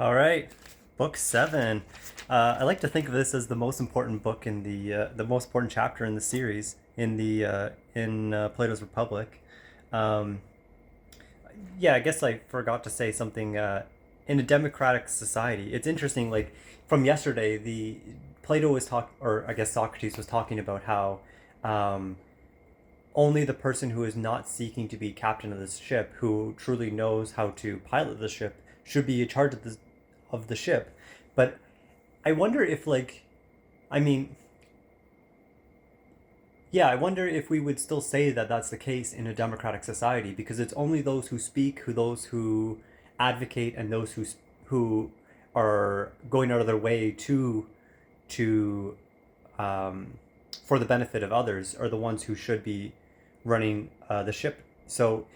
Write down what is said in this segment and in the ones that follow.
All right, book seven. I like to think of this as the most important book in the most important chapter in the series in Plato's Republic. Um, yeah, I guess I forgot to say something. In a democratic society, it's interesting. Like from yesterday, the Plato was talking, or I guess Socrates was talking about how um, only the person who is not seeking to be captain of the ship, who truly knows how to pilot the ship, should be in charge of the ship. But I wonder if, like, I mean, yeah, I wonder if we would still say that that's the case in a democratic society because it's only those who speak, those who advocate, and those who are going out of their way to um, for the benefit of others are the ones who should be running the ship. So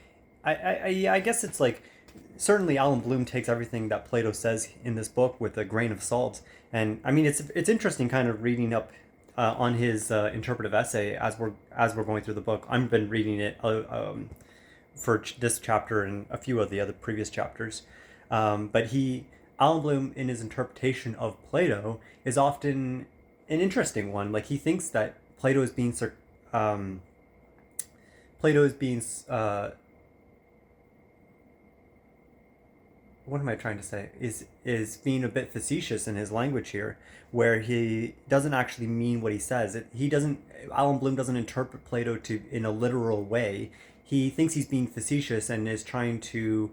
I guess it's like certainly Alan Bloom takes everything that Plato says in this book with a grain of salt, and I mean it's interesting kind of reading up on his interpretive essay as we're going through the book. I've been reading it for this chapter and a few of the other previous chapters, but Alan Bloom in his interpretation of Plato is often an interesting one. Like he thinks that um, Plato is being what am I trying to say? Is being a bit facetious in his language here, where he doesn't actually mean what he says. He doesn't. Alan Bloom doesn't interpret Plato to in a literal way. He thinks he's being facetious and is trying to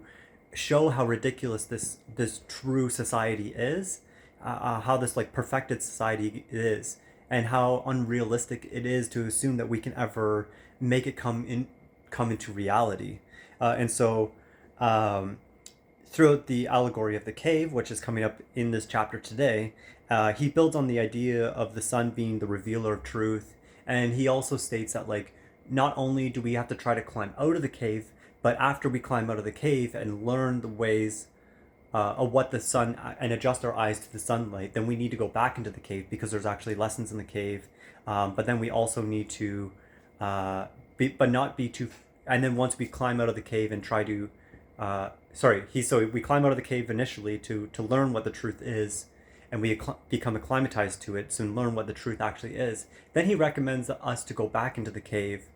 show how ridiculous this true society is, how this like perfected society is, and how unrealistic it is to assume that we can ever make it come into reality. And so. Throughout the allegory of the cave, which is coming up in this chapter today, he builds on the idea of the sun being the revealer of truth, and he also states that like not only do we have to try to climb out of the cave, but after we climb out of the cave and learn the ways of what the sun and adjust our eyes to the sunlight, then we need to go back into the cave because there's actually lessons in the cave. But then we also need to, but not be too. And then once we climb out of the cave and try to so we climb out of the cave initially to learn what the truth is, and we become acclimatized to it, so learn what the truth actually is. Then he recommends us to go back into the cave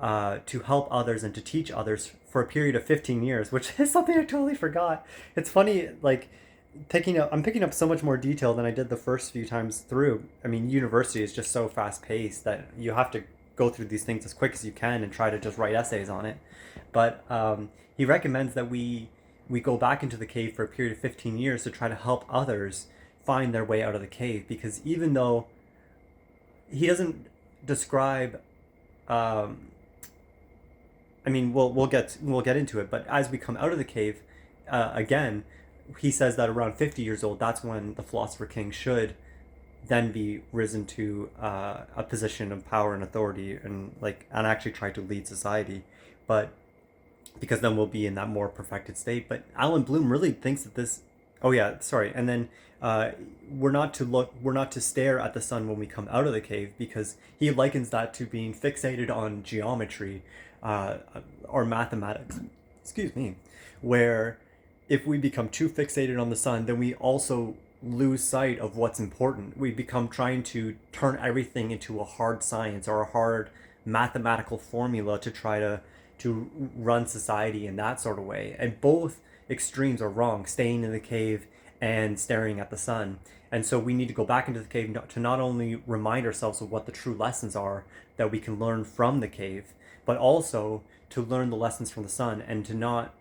to help others and to teach others for a period of 15 years, which is something I totally forgot. It's funny, like I'm picking up so much more detail than I did the first few times through. I mean, university is just so fast paced that you have to go through these things as quick as you can and try to just write essays on it. But he recommends that we go back into the cave for a period of 15 years to try to help others find their way out of the cave, because even though he doesn't describe I mean we'll get into it, but as we come out of the cave again, he says that around 50 years old, that's when the philosopher king should then be risen to a position of power and authority and actually try to lead society. But because then we'll be in that more perfected state. But Alan Bloom really thinks that this. Oh yeah, sorry. And then we're not to stare at the sun when we come out of the cave, because he likens that to being fixated on geometry or mathematics. Excuse me, where if we become too fixated on the sun, then we also lose sight of what's important. We become trying to turn everything into a hard science or a hard mathematical formula to try to run society in that sort of way. And both extremes are wrong, staying in the cave and staring at the sun. And so we need to go back into the cave to not only remind ourselves of what the true lessons are that we can learn from the cave, but also to learn the lessons from the sun, and to not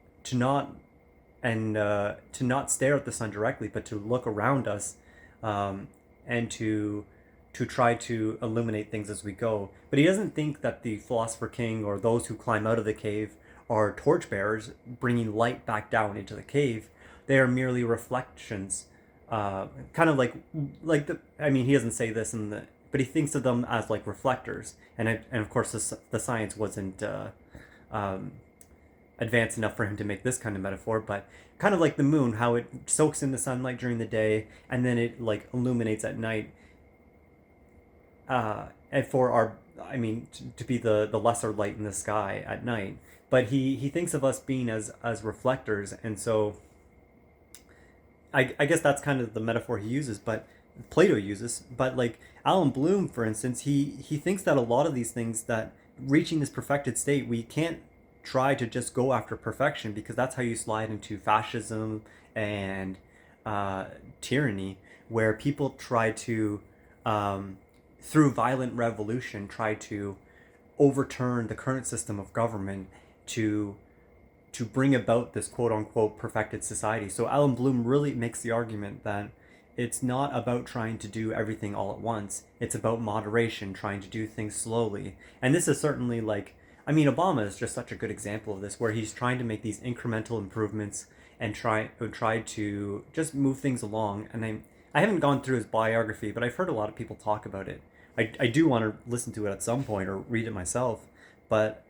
stare at the sun directly, but to look around us, and to try to illuminate things as we go. But he doesn't think that the philosopher king or those who climb out of the cave are torchbearers bringing light back down into the cave. They are merely reflections, kind of like the. I mean, he doesn't say this but he thinks of them as like reflectors, and of course the science wasn't um, advanced enough for him to make this kind of metaphor, but kind of like the moon, how it soaks in the sunlight during the day and then it like illuminates at night, and for our, I mean, to be the lesser light in the sky at night. But he thinks of us being as reflectors, and so I guess that's kind of the metaphor he uses, but Plato uses. But like Alan Bloom, for instance, he thinks that a lot of these things, that reaching this perfected state, we can't try to just go after perfection, because that's how you slide into fascism and uh, tyranny, where people try to, through violent revolution, try to overturn the current system of government to bring about this quote unquote perfected society. So Alan Bloom really makes the argument that it's not about trying to do everything all at once. It's about moderation, trying to do things slowly. And this is certainly like, I mean, Obama is just such a good example of this, where he's trying to make these incremental improvements and try to just move things along. And I haven't gone through his biography, but I've heard a lot of people talk about it. I do want to listen to it at some point or read it myself. But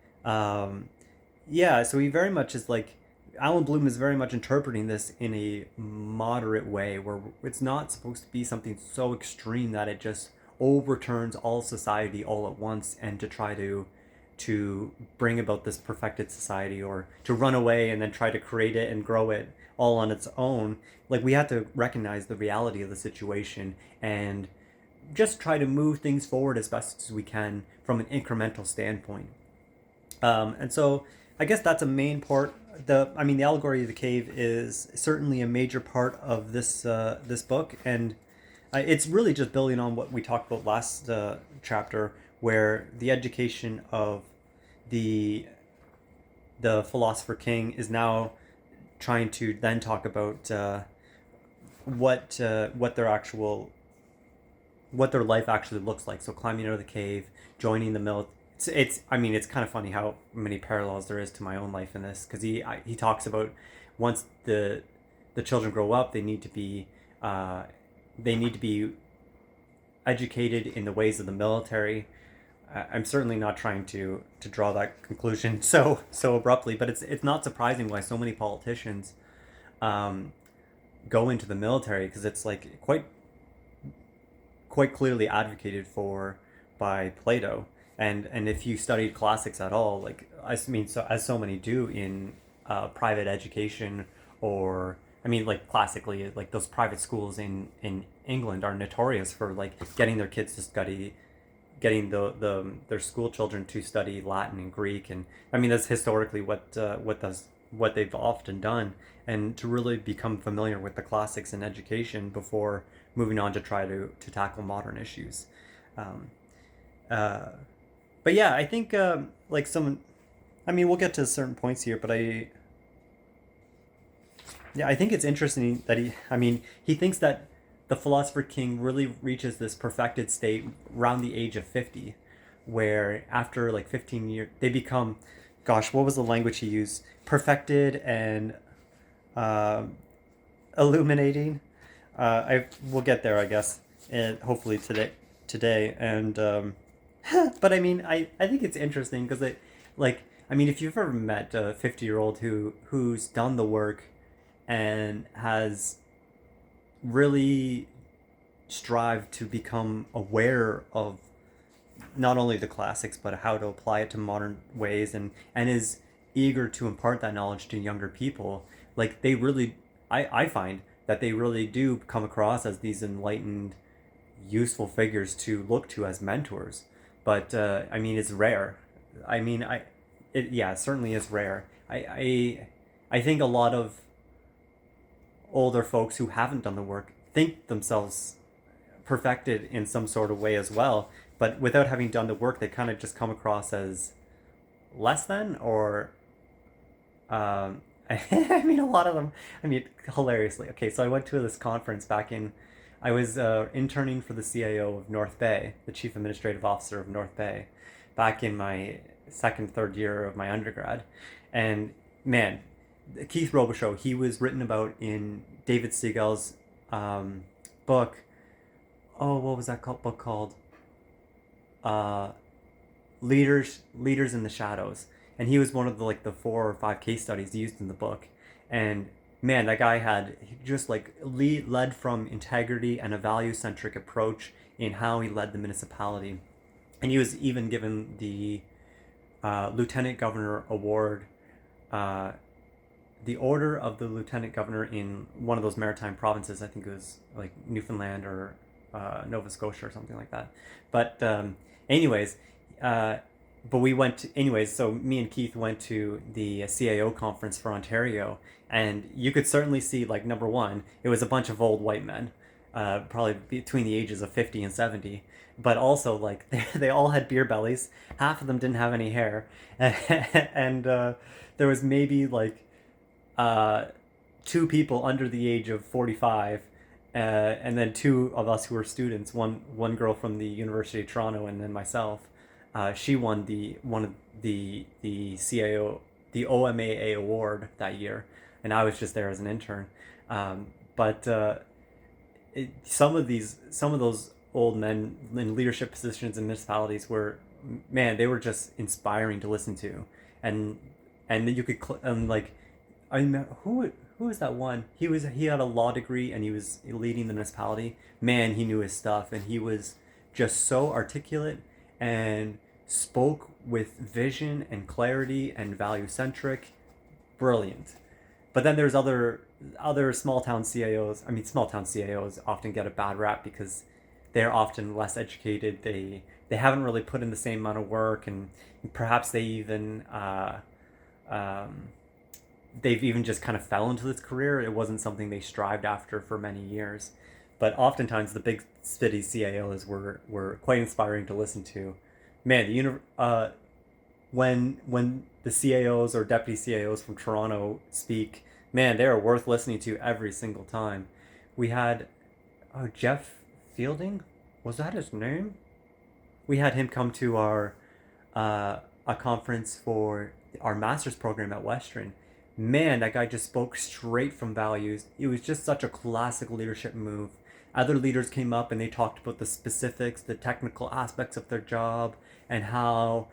yeah, so he very much is like, Alan Bloom is very much interpreting this in a moderate way, where it's not supposed to be something so extreme that it just overturns all society all at once, and to try to bring about this perfected society, or to run away and then try to create it and grow it all on its own. Like, we have to recognize the reality of the situation and just try to move things forward as best as we can from an incremental standpoint. And so I guess that's a main part. The allegory of the cave is certainly a major part of this book, and it's really just building on what we talked about last chapter, where the education of the philosopher king is now trying to then talk about what their actual what their life actually looks like. So climbing out of the cave, joining the mill. It's kind of funny how many parallels there is to my own life in this, because he talks about, once the children grow up, they need to be educated in the ways of the military. I'm certainly not trying to draw that conclusion so abruptly, but it's not surprising why so many politicians go into the military, because it's like quite clearly advocated for by Plato. And if you studied classics at all, like, I mean, so as so many do in private education, or I mean, like, classically, like, those private schools in England are notorious for like getting their kids to study, getting their school children to study Latin and Greek. And I mean, that's historically what they've often done, and to really become familiar with the classics in education before moving on to try to tackle modern issues. Um, uh, but yeah, I think like some, I mean, we'll get to certain points here, but I think it's interesting that he thinks that the philosopher king really reaches this perfected state around the age of 50, where after like 15 years they become, gosh, what was the language he used? Perfected and uh, illuminating. I We'll get there, I guess, and hopefully today. And but I mean, I think it's interesting because I mean, if you've ever met a 50-year-old who's done the work and has really strived to become aware of not only the classics but how to apply it to modern ways, and is eager to impart that knowledge to younger people, like, they really, I find that they really do come across as these enlightened, useful figures to look to as mentors. But I mean, it's rare. I mean, it certainly is rare. I think a lot of older folks who haven't done the work think themselves perfected in some sort of way as well, but without having done the work, they kind of just come across as less than, or I mean, a lot of them, I mean, hilariously. Okay, so I went to this conference I was interning for the CIO of North Bay, the Chief Administrative Officer of North Bay, back in my third year of my undergrad. And man, Keith Robichaux, he was written about in David Siegel's book. Oh, what was that book called? Uh, Leaders in the Shadows. And he was one of the 4 or 5 case studies used in the book. And man, that guy he just led from integrity and a value-centric approach in how he led the municipality. And he was even given the Lieutenant Governor Award the order of the lieutenant governor in one of those maritime provinces. I think it was like Newfoundland or Nova Scotia or something like that. But anyways, uh, but we went to, anyways. So me and Keith went to the CAO conference for Ontario, and you could certainly see, like, number one, it was a bunch of old white men, probably between the ages of 50 and 70. But also, like, they all had beer bellies. Half of them didn't have any hair, and there was maybe like uh, two people under the age of 45, and then two of us who were students. One girl from the University of Toronto, and then myself. She won the CAO, the OMAA award that year, and I was just there as an intern. But some of those old men in leadership positions in municipalities were, man, they were just inspiring to listen to, and you could like, I mean, who was that one? He had a law degree and he was leading the municipality. Man, he knew his stuff, and he was just so articulate and spoke with vision and clarity and value centric. Brilliant. But then there's other small town CAOs. I mean, small town CAOs often get a bad rap because they're often less educated. They haven't really put in the same amount of work, and perhaps um, they've even just kind of fell into this career. It wasn't something they strived after for many years. But oftentimes the big city CAOs were quite inspiring to listen to. Man, when the CAOs or deputy CAOs from Toronto speak, man, they are worth listening to every single time. We had Jeff Fielding, was that his name? We had him come to our a conference for our master's program at Western. Man, that guy just spoke straight from values. It was just such a classic leadership move. Other leaders came up and they talked about the specifics, the technical aspects of their job, and uh,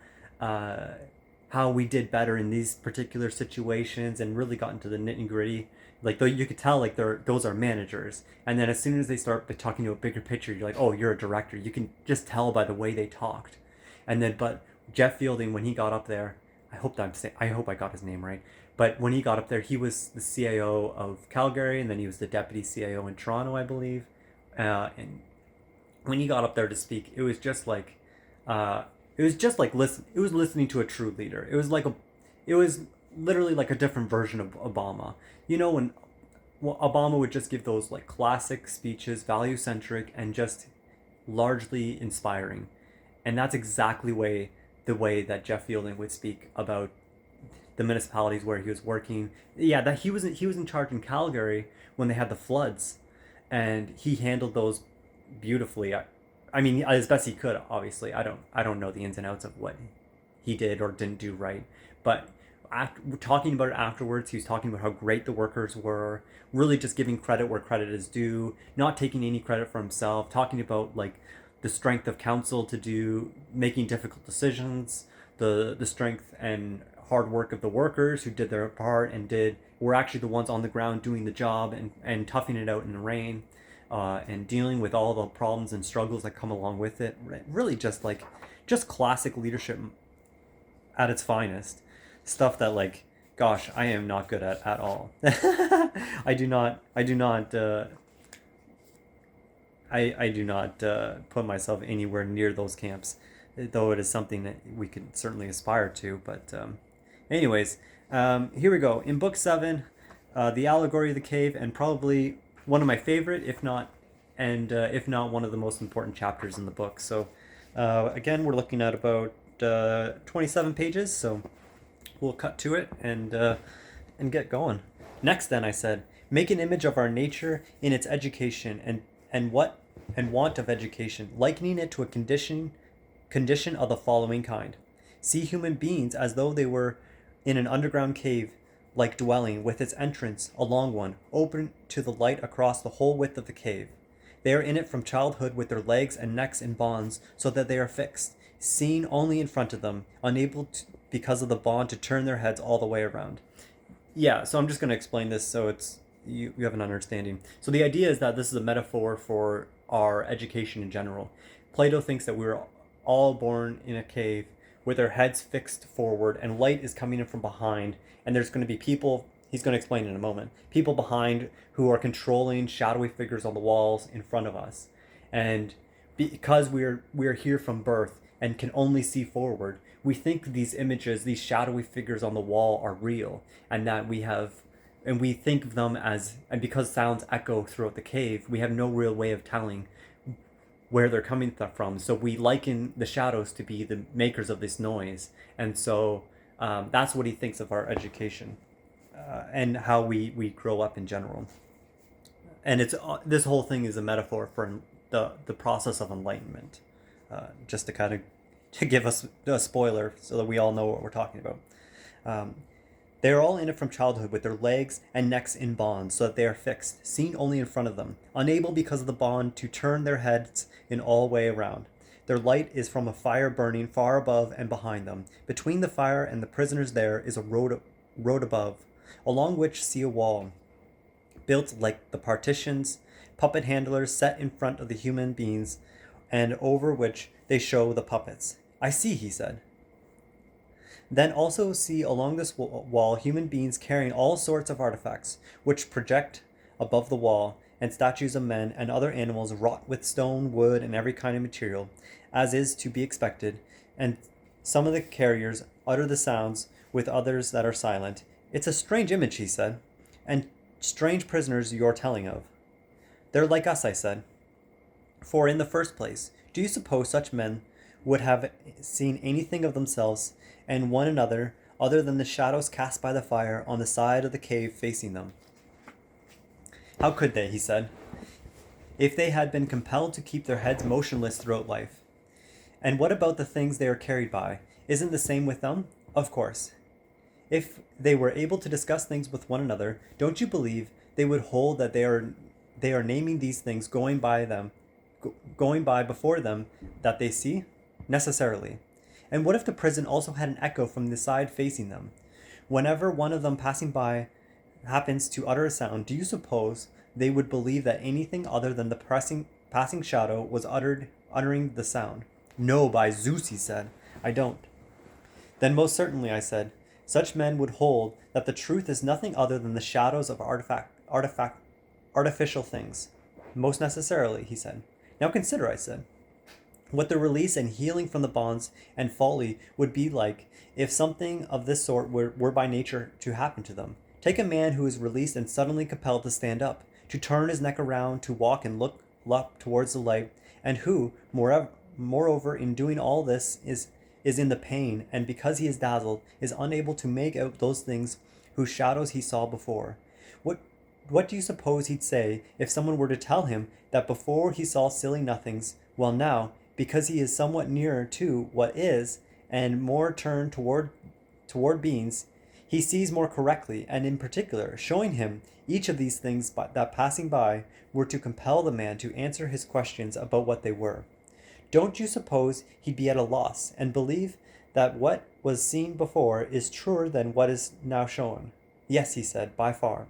how we did better in these particular situations, and really got into the nitty gritty. Like, though, you could tell, like, those are managers, and then as soon as they start talking to a bigger picture, you're like, oh, you're a director. You can just tell by the way they talked. And then, but Jeff Fielding, when he got up there, I hope I got his name right. But when he got up there, he was the CAO of Calgary, and then he was the deputy CAO in Toronto, I believe. And when he got up there to speak, uh, it was listening to a true leader. It was literally like a different version of Obama. You know, when Obama would just give those, like, classic speeches, value centric, and just largely inspiring, and that's exactly the way that Jeff Fielding would speak about the municipalities where he was working. Yeah, that he was in charge in Calgary when they had the floods, and he handled those beautifully. I mean, as best he could. Obviously, I don't know the ins and outs of what he did or didn't do right, but after talking about it afterwards, he was talking about how great the workers were, really just giving credit where credit is due, not taking any credit for himself, talking about, like, the strength of council to do making difficult decisions, the strength and hard work of the workers who did their part and were actually the ones on the ground doing the job, and toughing it out in the rain, and dealing with all the problems and struggles that come along with it. Really just classic leadership at its finest. Stuff that, like, gosh, I am not good at all. I do not I do not put myself anywhere near those camps, though it is something that we could certainly aspire to. But anyways, here we go. In book 7, the allegory of the cave, and probably one of my favorite, if not one of the most important chapters in the book. So again, we're looking at about 27 pages. So we'll cut to it and get going. Next, then, I said, make an image of our nature in its education and want of education, likening it to a condition of the following kind. See human beings as though they were in an underground cave like dwelling, with its entrance a long one, open to the light across the whole width of the cave. They are in it from childhood, with their legs and necks in bonds, so that they are fixed, seen only in front of them, unable to, because of the bond, to turn their heads all the way around. Yeah, so I'm just going to explain this so you have an understanding. So the idea is that this is a metaphor for our education in general. Plato thinks that we were all born in a cave with our heads fixed forward, and light is coming in from behind, and there's going to be people He's going to explain in a moment. People behind who are controlling shadowy figures on the walls in front of us. And because we're here from birth and can only see forward, we think these images, these shadowy figures on the wall are real, and that we think of them as, and because sounds echo throughout the cave, we have no real way of telling where they're coming from. So we liken the shadows to be the makers of this noise. And so that's what he thinks of our education and how we grow up in general. And it's this whole thing is a metaphor for the process of enlightenment. Just to kind of to give us a spoiler so that we all know what we're talking about. They are all in it from childhood with their legs and necks in bonds so that they are fixed, seen only in front of them, unable because of the bond to turn their heads in all way around. Their light is from a fire burning far above and behind them. Between the fire and the prisoners there is a road above, along which see a wall, built like the partitions, puppet handlers set in front of the human beings, and over which they show the puppets. I see, he said. Then also see along this wall human beings carrying all sorts of artifacts, which project above the wall, and statues of men and other animals wrought with stone, wood, and every kind of material, as is to be expected, and some of the carriers utter the sounds with others that are silent. It's a strange image, he said, and strange prisoners you're telling of. They're like us, I said. For in the first place, do you suppose such men would have seen anything of themselves and one another other than the shadows cast by the fire on the side of the cave facing them? How could they, he said, if they had been compelled to keep their heads motionless throughout life? And what about the things they are carried by? Isn't the same with them? Of course. If they were able to discuss things with one another, don't you believe they would hold that they are naming these things going by before them that they see? Necessarily. And what if the prison also had an echo from the side facing them? Whenever one of them passing by happens to utter a sound, do you suppose they would believe that anything other than the passing shadow was uttering the sound? No, by Zeus, he said. I don't. Then most certainly, I said, such men would hold that the truth is nothing other than the shadows of artificial things. Most necessarily, he said. Now consider, I said, what the release and healing from the bonds and folly would be like if something of this sort were by nature to happen to them. Take a man who is released and suddenly compelled to stand up, to turn his neck around, to walk and look up towards the light, and who, moreover, in doing all this is in the pain, and because he is dazzled, is unable to make out those things whose shadows he saw before. What do you suppose he'd say if someone were to tell him that before he saw silly nothings, while now, because he is somewhat nearer to what is, and more turned toward beings, he sees more correctly, and in particular, showing him each of these things that passing by were to compel the man to answer his questions about what they were? Don't you suppose he'd be at a loss, and believe that what was seen before is truer than what is now shown? Yes, he said, by far.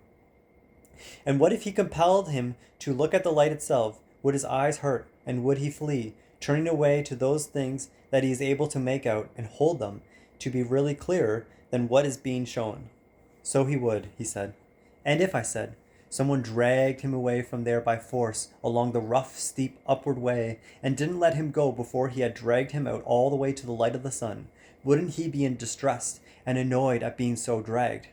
And what if he compelled him to look at the light itself? Would his eyes hurt, and would he flee, turning away to those things that he is able to make out and hold them to be really clearer than what is being shown? So he would, he said. And if, I said, someone dragged him away from there by force along the rough, steep, upward way, and didn't let him go before he had dragged him out all the way to the light of the sun, wouldn't he be in distress and annoyed at being so dragged?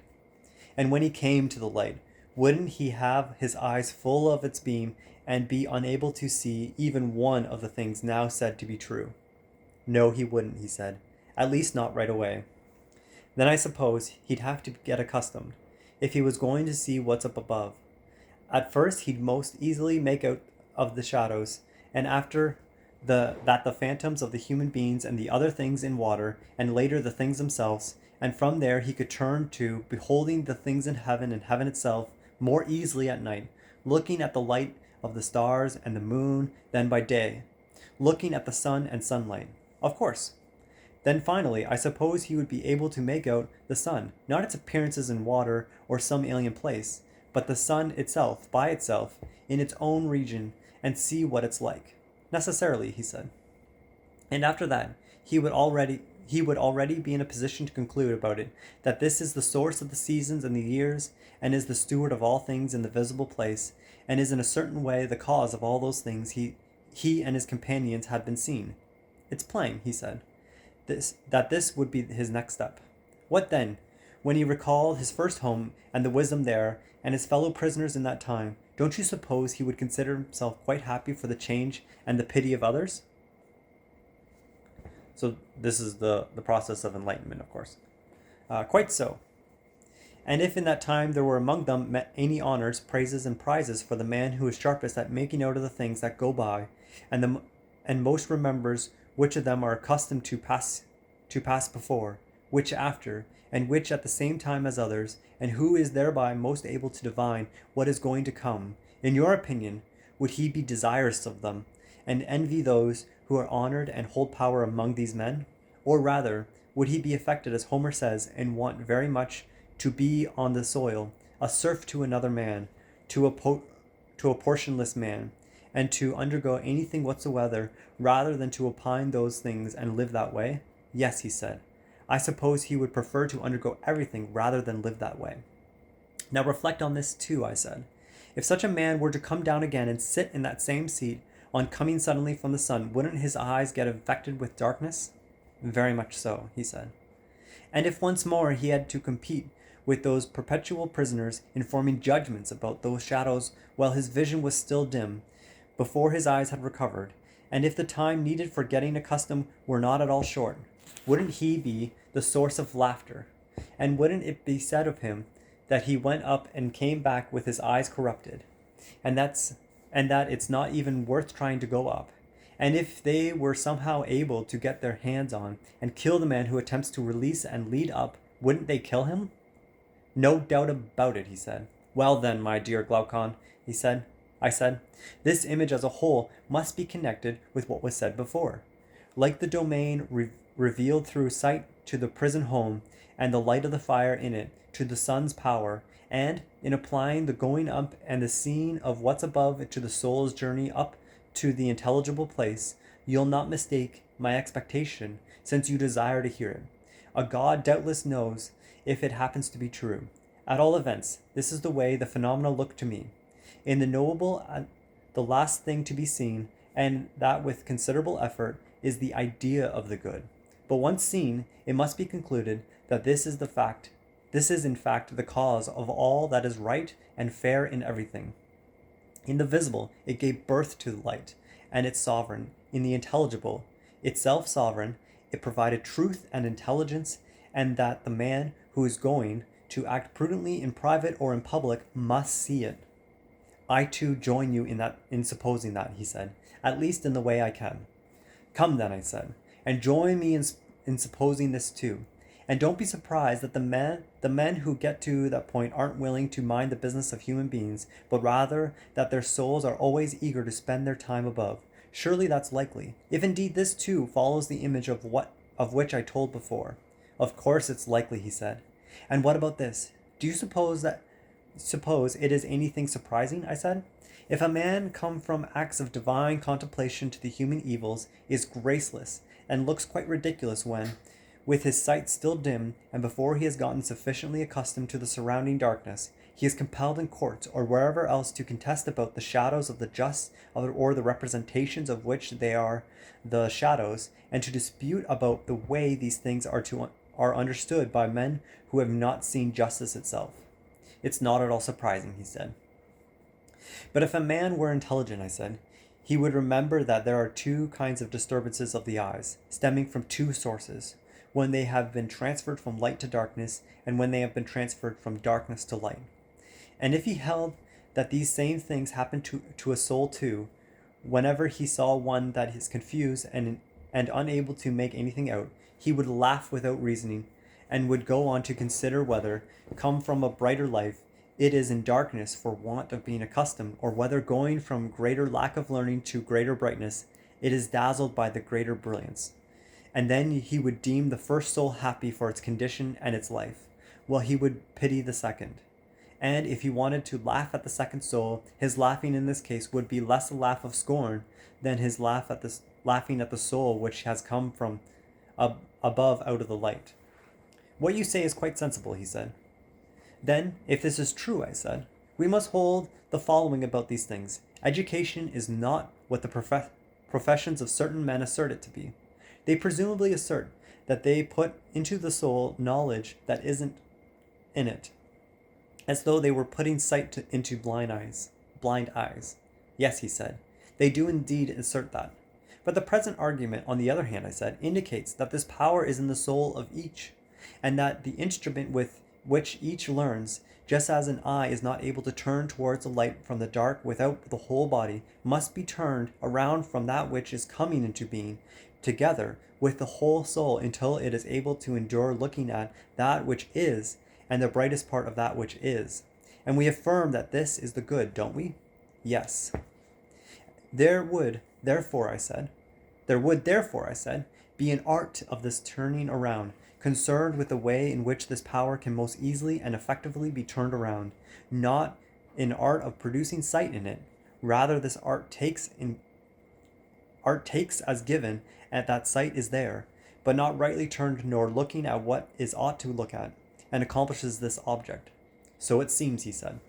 And when he came to the light, wouldn't he have his eyes full of its beam and be unable to see even one of the things now said to be true? No, he wouldn't, he said. At least not right away. Then I suppose he'd have to get accustomed, if he was going to see what's up above. At first he'd most easily make out of the shadows, and after the phantoms of the human beings and the other things in water, and later the things themselves, and from there he could turn to beholding the things in heaven and heaven itself more easily at night, looking at the light of the stars and the moon than by day, looking at the sun and sunlight. Of course. Then finally, I suppose he would be able to make out the sun, not its appearances in water or some alien place, but the sun itself, by itself, in its own region, and see what it's like. Necessarily, he said. And after that, he would he would already be in a position to conclude about it that this is the source of the seasons and the years, and is the steward of all things in the visible place, and is in a certain way the cause of all those things he and his companions had been seen. It's plain, he said, this would be his next step. What then? When he recalled his first home and the wisdom there, and his fellow prisoners in that time, don't you suppose he would consider himself quite happy for the change and the pity of others? So this is the process of enlightenment, of course. Quite so. And if in that time there were among them any honors, praises, and prizes for the man who is sharpest at making out of the things that go by, and most remembers which of them are accustomed to pass before, which after, and which at the same time as others, and who is thereby most able to divine what is going to come, in your opinion, would he be desirous of them, and envy those who are honored and hold power among these men? Or rather, would he be affected, as Homer says, and want very much to be on the soil, a serf to another man, to a portionless man, and to undergo anything whatsoever, rather than to opine those things and live that way? Yes, he said. I suppose he would prefer to undergo everything rather than live that way. Now reflect on this too, I said. If such a man were to come down again and sit in that same seat, on coming suddenly from the sun, wouldn't his eyes get infected with darkness? Very much so, he said. And if once more he had to compete with those perpetual prisoners in forming judgments about those shadows while his vision was still dim, before his eyes had recovered, and if the time needed for getting accustomed were not at all short, wouldn't he be the source of laughter? And wouldn't it be said of him that he went up and came back with his eyes corrupted, and that it's not even worth trying to go up? And if they were somehow able to get their hands on and kill the man who attempts to release and lead up, wouldn't they kill him? No doubt about it, he said. Well then, my dear Glaucon, I said, this image as a whole must be connected with what was said before. Like the domain revealed through sight to the prison home, and the light of the fire in it to the sun's power, and in applying the going up and the seeing of what's above to the soul's journey up to the intelligible place, you'll not mistake my expectation, since you desire to hear it. A God doubtless knows if it happens to be true. At all events, this is the way the phenomena look to me. In the knowable, the last thing to be seen, and that with considerable effort, is the idea of the good. But once seen, it must be concluded that this is in fact the cause of all that is right and fair in everything. In the visible, it gave birth to light, and its sovereign. In the intelligible, itself sovereign, it provided truth and intelligence, and that the man who is going to act prudently in private or in public must see it. I too join you in supposing that, he said, at least in the way I can. Come then, I said, and join me in supposing this too. And don't be surprised that the men who get to that point aren't willing to mind the business of human beings, but rather that their souls are always eager to spend their time above. Surely that's likely, if indeed this too follows the image of which I told before. Of course it's likely, he said. And what about this? Do you suppose it is anything surprising, I said? If a man come from acts of divine contemplation to the human evils, is graceless, and looks quite ridiculous when, with his sight still dim, and before he has gotten sufficiently accustomed to the surrounding darkness, he is compelled in courts or wherever else to contest about the shadows of the just, or the representations of which they are the shadows, and to dispute about the way these things are understood by men who have not seen justice itself. It's not at all surprising, he said. But if a man were intelligent, I said, he would remember that there are two kinds of disturbances of the eyes, stemming from two sources, when they have been transferred from light to darkness, and when they have been transferred from darkness to light. And if he held that these same things happen to a soul too, whenever he saw one that is confused and unable to make anything out, he would laugh without reasoning, and would go on to consider whether, come from a brighter life, it is in darkness for want of being accustomed, or whether going from greater lack of learning to greater brightness, it is dazzled by the greater brilliance. And then he would deem the first soul happy for its condition and its life, while he would pity the second. And if he wanted to laugh at the second soul, his laughing in this case would be less a laugh of scorn than his laughing at the soul which has come from above out of the light. What you say is quite sensible, he said. Then, if this is true, I said, we must hold the following about these things. Education is not what the professions of certain men assert it to be. They presumably assert that they put into the soul knowledge that isn't in it, as though they were putting sight into blind eyes. Blind eyes. Yes, he said, they do indeed assert that. But the present argument, on the other hand, I said, indicates that this power is in the soul of each, and that the instrument with which each learns, just as an eye is not able to turn towards the light from the dark without the whole body, must be turned around from that which is coming into being, together with the whole soul, until it is able to endure looking at that which is, and the brightest part of that which is. And we affirm that this is the good, don't we? Yes. There would, therefore, I said, be an art of this turning around, concerned with the way in which this power can most easily and effectively be turned around, not an art of producing sight in it. Rather, this art takes as given and that sight is there, but not rightly turned nor looking at what is ought to look at, and accomplishes this object. So it seems, he said.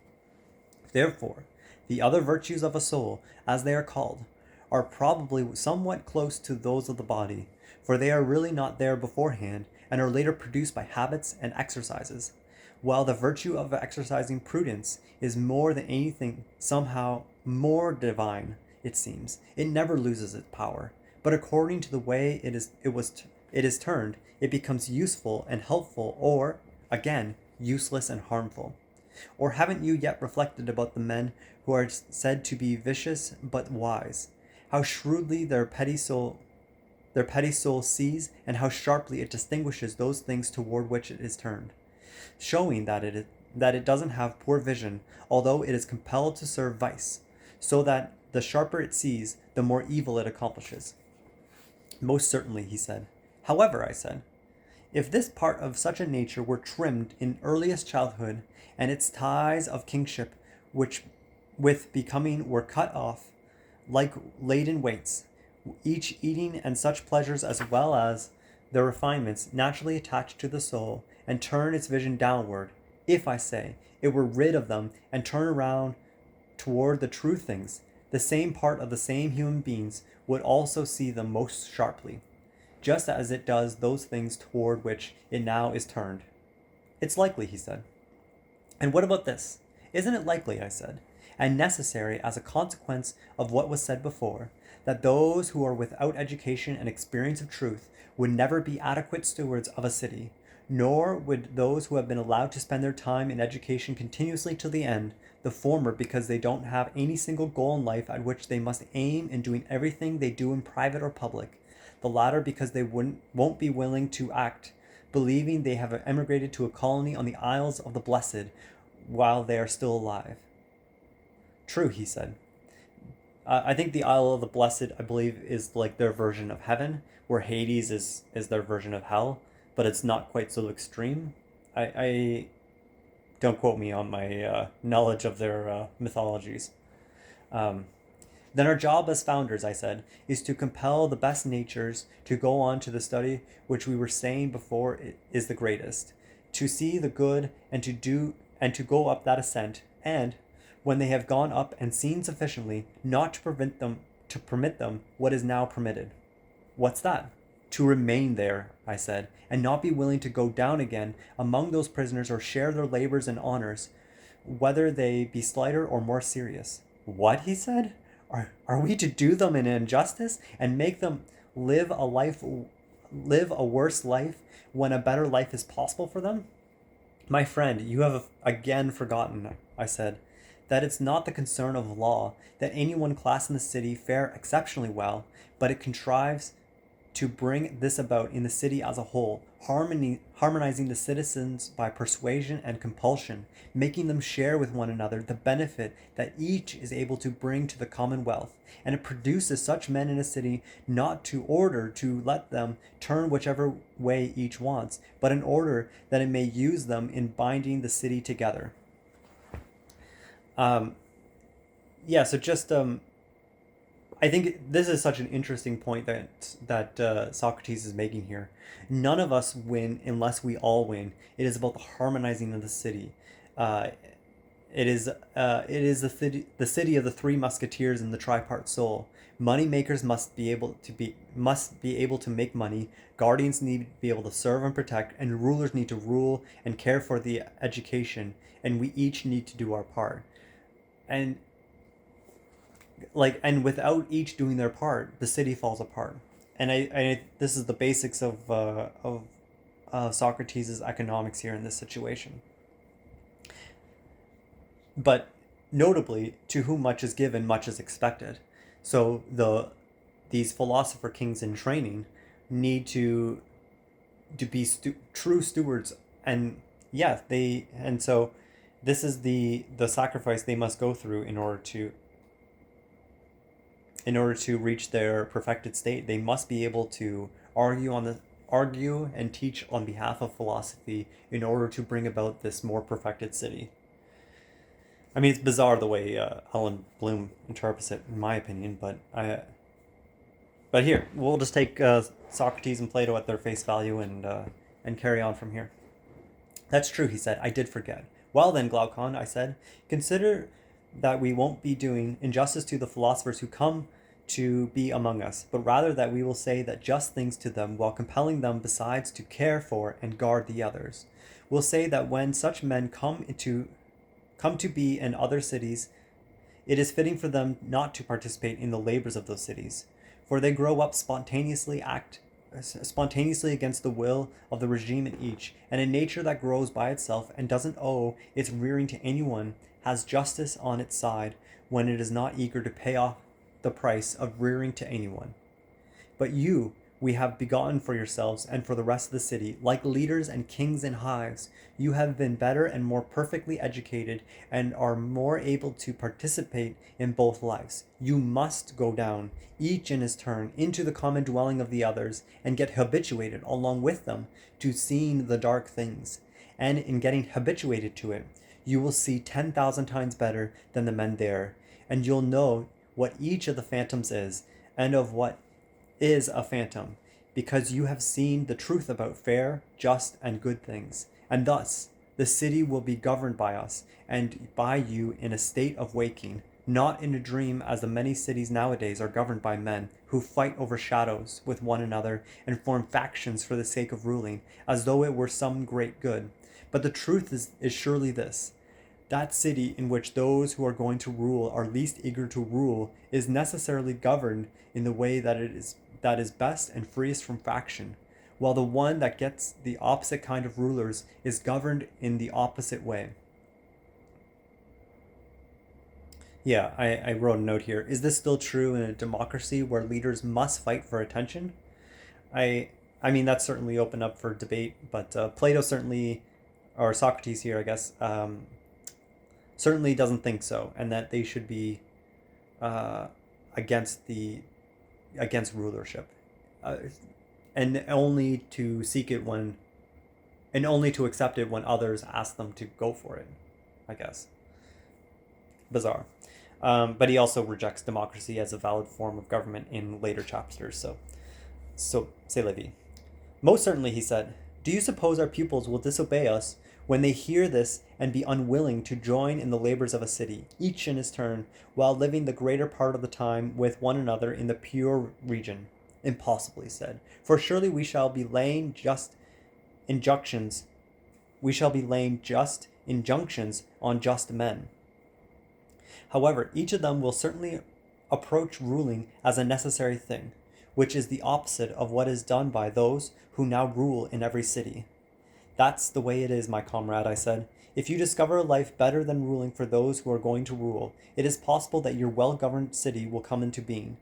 Therefore, the other virtues of a soul, as they are called, are probably somewhat close to those of the body, for they are really not there beforehand, and are later produced by habits and exercises, while the virtue of exercising prudence is more than anything somehow more divine, it seems. It never loses its power, but according to the way it is turned, it becomes useful and helpful, or, again, useless and harmful. Or haven't you yet reflected about the men who are said to be vicious but wise, how shrewdly their petty soul sees, and how sharply it distinguishes those things toward which it is turned, showing that it doesn't have poor vision, although it is compelled to serve vice, so that the sharper it sees, the more evil it accomplishes. Most certainly, he said. However, I said, if this part of such a nature were trimmed in earliest childhood, and its ties of kingship, which with becoming were cut off, like laden weights, each eating and such pleasures as well as the refinements naturally attached to the soul, and turn its vision downward, if, I say, it were rid of them and turn around toward the true things, the same part of the same human beings would also see them most sharply, just as it does those things toward which it now is turned. It's likely, he said. And what about this? Isn't it likely, I said, and necessary as a consequence of what was said before, that those who are without education and experience of truth would never be adequate stewards of a city, nor would those who have been allowed to spend their time in education continuously to the end, the former because they don't have any single goal in life at which they must aim in doing everything they do in private or public, the latter because they won't be willing to act, believing they have emigrated to a colony on the Isles of the Blessed while they are still alive. True, he said. I think the Isle of the Blessed, I believe, is like their version of heaven, where Hades is their version of hell, but it's not quite so extreme. I don't quote me on my knowledge of their mythologies. Then our job as founders, I said, is to compel the best natures to go on to the study which we were saying before is the greatest, to see the good and to go up that ascent, and when they have gone up and seen sufficiently, not to permit them what is now permitted. What's that? To remain there, I said, and not be willing to go down again among those prisoners or share their labors and honors, whether they be slighter or more serious. What, he said? Are we to do them an injustice and make them live a worse life when a better life is possible for them? My friend, you have again forgotten, I said, that it's not the concern of law that any one class in the city fare exceptionally well, but it contrives to bring this about in the city as a whole, harmonizing the citizens by persuasion and compulsion, making them share with one another the benefit that each is able to bring to the commonwealth. And it produces such men in a city not to order to let them turn whichever way each wants, but in order that it may use them in binding the city together. So just I think this is such an interesting point that Socrates is making here. None of us win unless we all win. It is about the harmonizing of the city. Uh, it is the city of the three musketeers and the tripart soul. Money makers must be able to make money. Guardians need to be able to serve and protect, and rulers need to rule and care for the education. And we each need to do our part. And and without each doing their part, the city falls apart. And this is the basics of Socrates' economics here in this situation. But notably, to whom much is given, much is expected. So these philosopher kings in training need to be true stewards, and yeah, so this is the sacrifice they must go through in order to reach their perfected state. They must be able to argue and teach on behalf of philosophy in order to bring about this more perfected city. I mean, it's bizarre the way Alan Bloom interprets it, in my opinion, but here we'll just take Socrates and Plato at their face value and carry on from here. That's true, he said. I did forget. Well then, Glaucon, I said, consider that we won't be doing injustice to the philosophers who come to be among us, but rather that we will say that just things to them, while compelling them besides to care for and guard the others. We'll say that when such men come to be in other cities, it is fitting for them not to participate in the labors of those cities, for they grow up spontaneously against the will of the regime in each, and a nature that grows by itself and doesn't owe its rearing to anyone has justice on its side when it is not eager to pay off the price of rearing to anyone. But you we have begotten for yourselves and for the rest of the city, like leaders and kings in hives. You have been better and more perfectly educated and are more able to participate in both lives. You must go down, each in his turn, into the common dwelling of the others and get habituated along with them to seeing the dark things. And in getting habituated to it, you will see 10,000 times better than the men there, and you'll know what each of the phantoms is, and of what is a phantom, because you have seen the truth about fair, just, and good things. And thus, the city will be governed by us, and by you in a state of waking, not in a dream, as the many cities nowadays are governed by men who fight over shadows with one another and form factions for the sake of ruling, as though it were some great good. But the truth is surely this: that city in which those who are going to rule are least eager to rule is necessarily governed in the way that is best and freest from faction, while the one that gets the opposite kind of rulers is governed in the opposite way. Yeah, I wrote a note here. Is this still true in a democracy where leaders must fight for attention? I I mean, that's certainly open up for debate, but Plato certainly, or Socrates here, I guess, certainly doesn't think so, and that they should be uh, against against rulership, uh, and only to seek it when, and only to accept it when others ask them to go for it. I guess bizarre, but he also rejects democracy as a valid form of government in later chapters. So say Levi. Most certainly, he said. Do you suppose our pupils will disobey us when they hear this and be unwilling to join in the labors of a city, each in his turn, while living the greater part of the time with one another in the pure region? Impossible, he said. For surely injunctions we shall be laying just injunctions on just men. However, each of them will certainly approach ruling as a necessary thing, which is the opposite of what is done by those who now rule in every city. That's the way it is, my comrade, I said. If you discover a life better than ruling for those who are going to rule, it is possible that your well-governed city will come into being.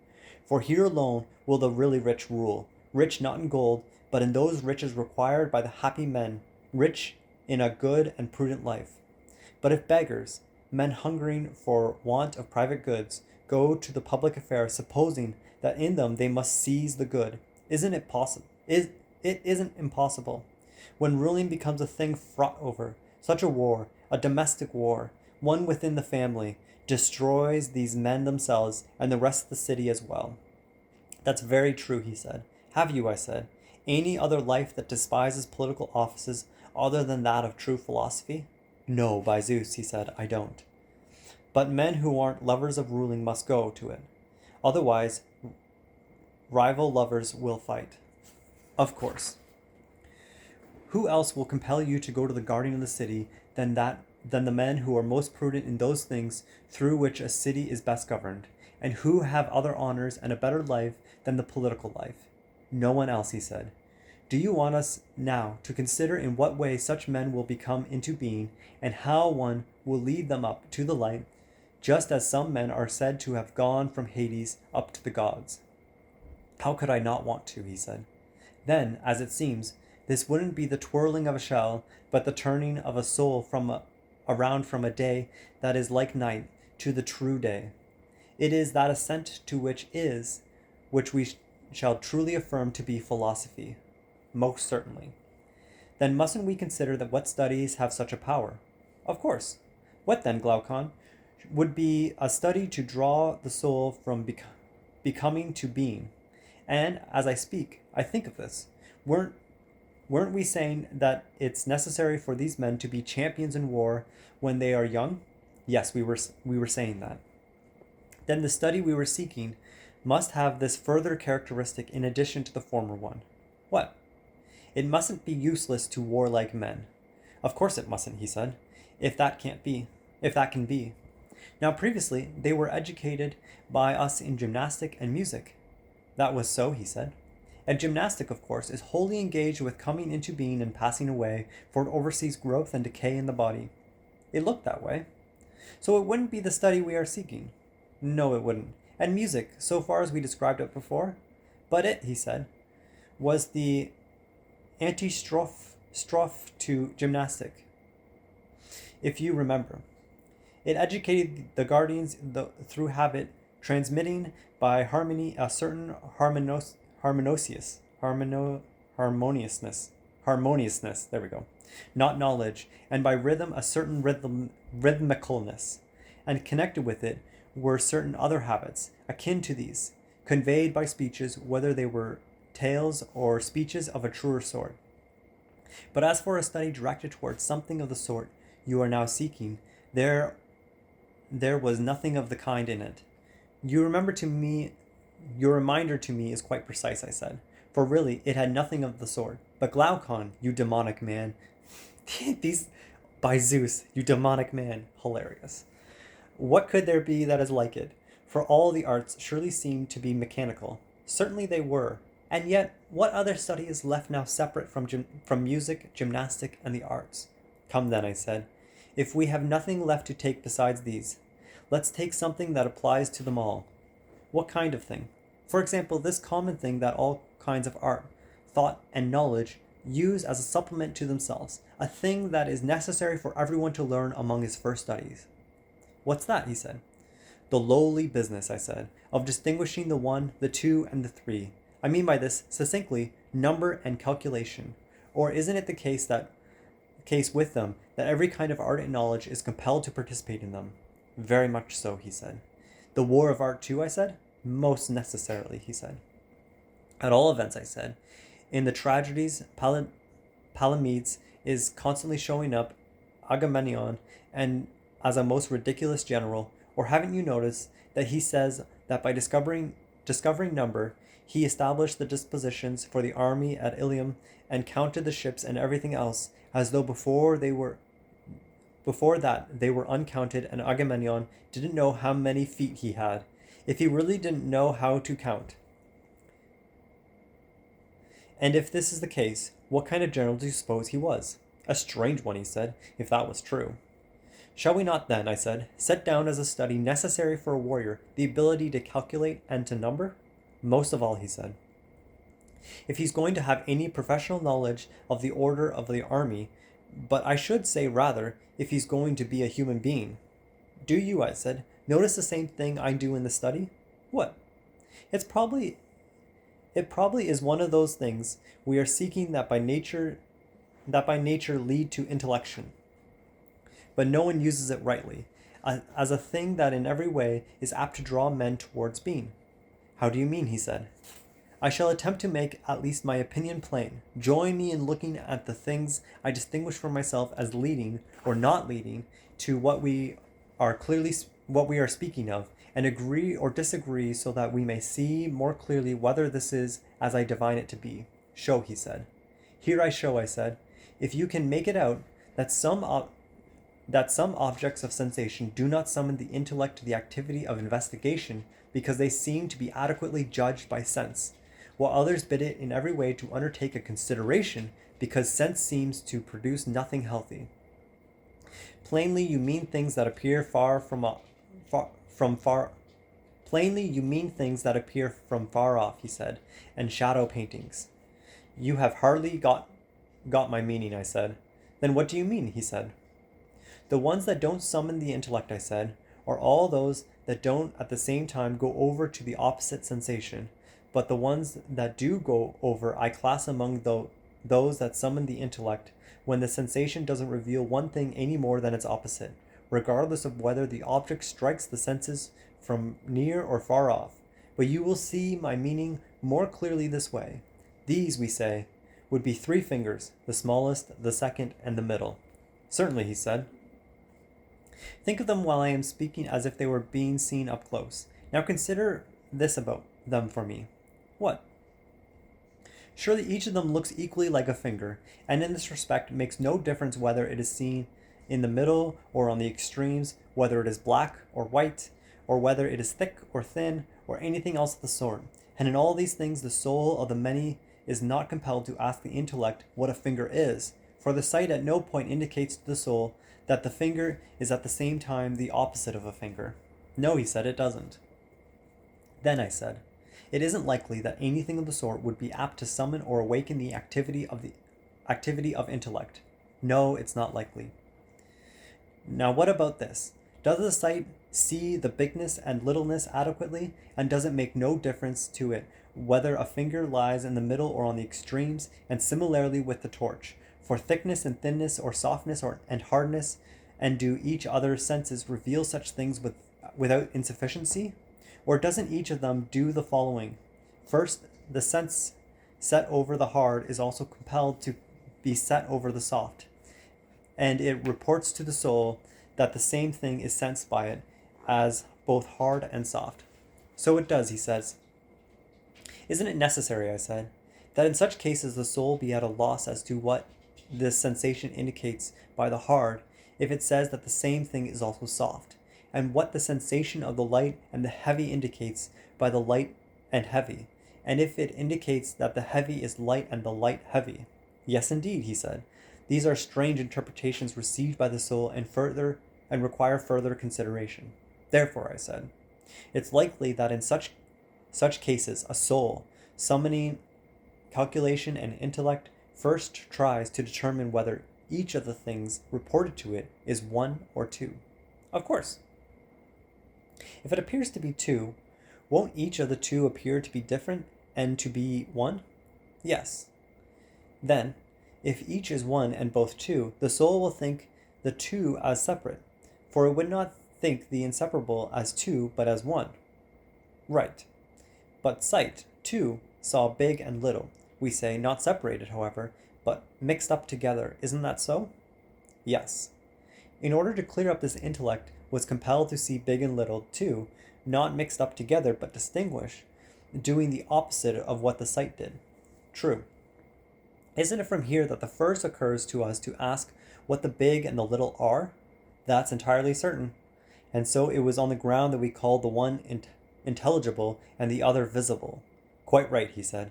For here alone will the really rich rule, rich not in gold, but in those riches required by the happy men, rich in a good and prudent life. But if beggars, men hungering for want of private goods, go to the public affair, supposing that in them they must seize the good, it isn't impossible. When ruling becomes a thing fraught over, such a war, a domestic war, one within the family, destroys these men themselves and the rest of the city as well. That's very true, he said. Have you, I said, any other life that despises political offices other than that of true philosophy? No, by Zeus, he said, I don't. But men who aren't lovers of ruling must go to it. Otherwise, rival lovers will fight. Of course. Who else will compel you to go to the guardian of the city than the men who are most prudent in those things through which a city is best governed, and who have other honors and a better life than the political life? No one else, he said. Do you want us now to consider in what way such men will become into being, and how one will lead them up to the light, just as some men are said to have gone from Hades up to the gods? How could I not want to, he said. Then, as it seems, this wouldn't be the twirling of a shell, but the turning of a soul around from a day that is like night to the true day. It is that assent to which we shall truly affirm to be philosophy. Most certainly. Then mustn't we consider that what studies have such a power? Of course. What then, Glaucon? Would be a study to draw the soul from becoming to being. And as I speak, I think of this. Weren't we saying that it's necessary for these men to be champions in war when they are young? Yes, we were saying that. Then the study we were seeking must have this further characteristic in addition to the former one. What? It mustn't be useless to warlike men. Of course it mustn't, he said, if that can be. Now previously they were educated by us in gymnastic and music. That was so, he said. And gymnastic, of course, is wholly engaged with coming into being and passing away, for it oversees growth and decay in the body. It looked that way. So it wouldn't be the study we are seeking. No, it wouldn't. And music, so far as we described it before. But it, he said, was the antistrophe to gymnastic. If you remember, it educated the guardians through habit, transmitting by harmony a certain harmoniousness, there we go, not knowledge, and by rhythm a certain rhythmicalness, and connected with it were certain other habits, akin to these, conveyed by speeches, whether they were tales or speeches of a truer sort. But as for a study directed towards something of the sort you are now seeking, there was nothing of the kind in it. Your reminder to me is quite precise, I said, for really it had nothing of the sort. But Glaucon, you demonic man, by Zeus, you demonic man, hilarious. What could there be that is like it? For all the arts surely seem to be mechanical. Certainly they were. And yet, what other study is left now separate from music, gymnastic, and the arts? Come then, I said, if we have nothing left to take besides these, let's take something that applies to them all. What kind of thing? For example, this common thing that all kinds of art, thought, and knowledge use as a supplement to themselves, a thing that is necessary for everyone to learn among his first studies. What's that? He said. The lowly business, I said, of distinguishing the one, the two, and the three. I mean by this, succinctly, number and calculation. Or isn't it the case with them that every kind of art and knowledge is compelled to participate in them? Very much so, he said. The war of art too, I said. Most necessarily, he said. At all events, I said, in the tragedies, Palamedes is constantly showing up Agamemnon and as a most ridiculous general. Or haven't you noticed that he says that by discovering number, he established the dispositions for the army at Ilium and counted the ships and everything else as though before that they were uncounted, and Agamemnon didn't know how many feet he had, if he really didn't know how to count. And if this is the case, what kind of general do you suppose he was? A strange one, he said, if that was true. Shall we not then, I said, set down as a study necessary for a warrior the ability to calculate and to number? Most of all, he said. If he's going to have any professional knowledge of the order of the army, but I should say rather, if he's going to be a human being. Do you, I said, notice the same thing I do in the study? What? It probably is one of those things we are seeking that by nature lead to intellection. But no one uses it rightly, as a thing that in every way is apt to draw men towards being. How do you mean? He said. I shall attempt to make at least my opinion plain. Join me in looking at the things I distinguish for myself as leading or not leading to what we are speaking of, and agree or disagree so that we may see more clearly whether this is as I divine it to be. Show, he said. Here I show, I said, if you can make it out, that some objects of sensation do not summon the intellect to the activity of investigation because they seem to be adequately judged by sense, while others bid it in every way to undertake a consideration because sense seems to produce nothing healthy. Plainly, you mean things that appear Plainly, you mean things that appear from far off, he said, and shadow paintings. You have hardly got my meaning, I said. Then what do you mean? He said. The ones that don't summon the intellect, I said, are all those that don't at the same time go over to the opposite sensation, but the ones that do go over I class among those that summon the intellect when the sensation doesn't reveal one thing any more than its opposite, regardless of whether the object strikes the senses from near or far off. But you will see my meaning more clearly this way. These, we say, would be 3 fingers, the smallest, the second, and the middle. Certainly, he said. Think of them while I am speaking as if they were being seen up close. Now consider this about them for me. What? Surely each of them looks equally like a finger, and in this respect makes no difference whether it is seen in the middle or on the extremes, whether it is black or white, or whether it is thick or thin, or anything else of the sort. And in all these things the soul of the many is not compelled to ask the intellect what a finger is, for the sight at no point indicates to the soul that the finger is at the same time the opposite of a finger. No, he said, it doesn't. Then I said, it isn't likely that anything of the sort would be apt to summon or awaken the activity of intellect. No, it's not likely. Now what about this? Does the sight see the bigness and littleness adequately, and does it make no difference to it whether a finger lies in the middle or on the extremes, and similarly with the torch, for thickness and thinness, or softness and hardness, and do each other's senses reveal such things without insufficiency? Or doesn't each of them do the following? First, the sense set over the hard is also compelled to be set over the soft, and it reports to the soul that the same thing is sensed by it as both hard and soft. So it does, he says. Isn't it necessary, I said, that in such cases the soul be at a loss as to what this sensation indicates by the hard, if it says that the same thing is also soft, and what the sensation of the light and the heavy indicates by the light and heavy, and if it indicates that the heavy is light and the light heavy? Yes, indeed, he said. These are strange interpretations received by the soul and require further consideration. Therefore, I said, it's likely that in such cases a soul, summoning calculation and intellect, first tries to determine whether each of the things reported to it is 1 or 2. Of course. If it appears to be 2, won't each of the 2 appear to be different and to be 1? Yes. Then, if each is 1 and both 2, the soul will think the 2 as separate, for it would not think the inseparable as 2 but as 1. Right. But sight, too, saw big and little, we say, not separated, however, but mixed up together. Isn't that so? Yes. In order to clear up this intellect was compelled to see big and little, too, not mixed up together, but distinguish, doing the opposite of what the sight did. True. Isn't it from here that the first occurs to us to ask what the big and the little are? That's entirely certain. And so it was on the ground that we called the one intelligible and the other visible. Quite right, he said.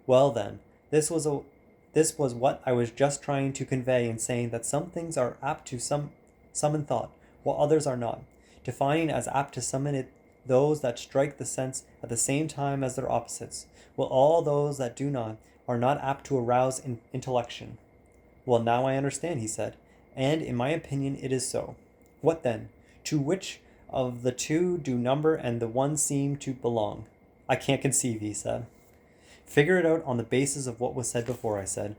Well then, this was what I was just trying to convey in saying that some things are apt to summon thought, while others are not, defining as apt to summon it those that strike the sense at the same time as their opposites, while all those that do not are not apt to arouse intellection. Well, now I understand, he said, and in my opinion it is so. What then? To which of the 2 do number and the 1 seem to belong? I can't conceive, he said. Figure it out on the basis of what was said before, I said.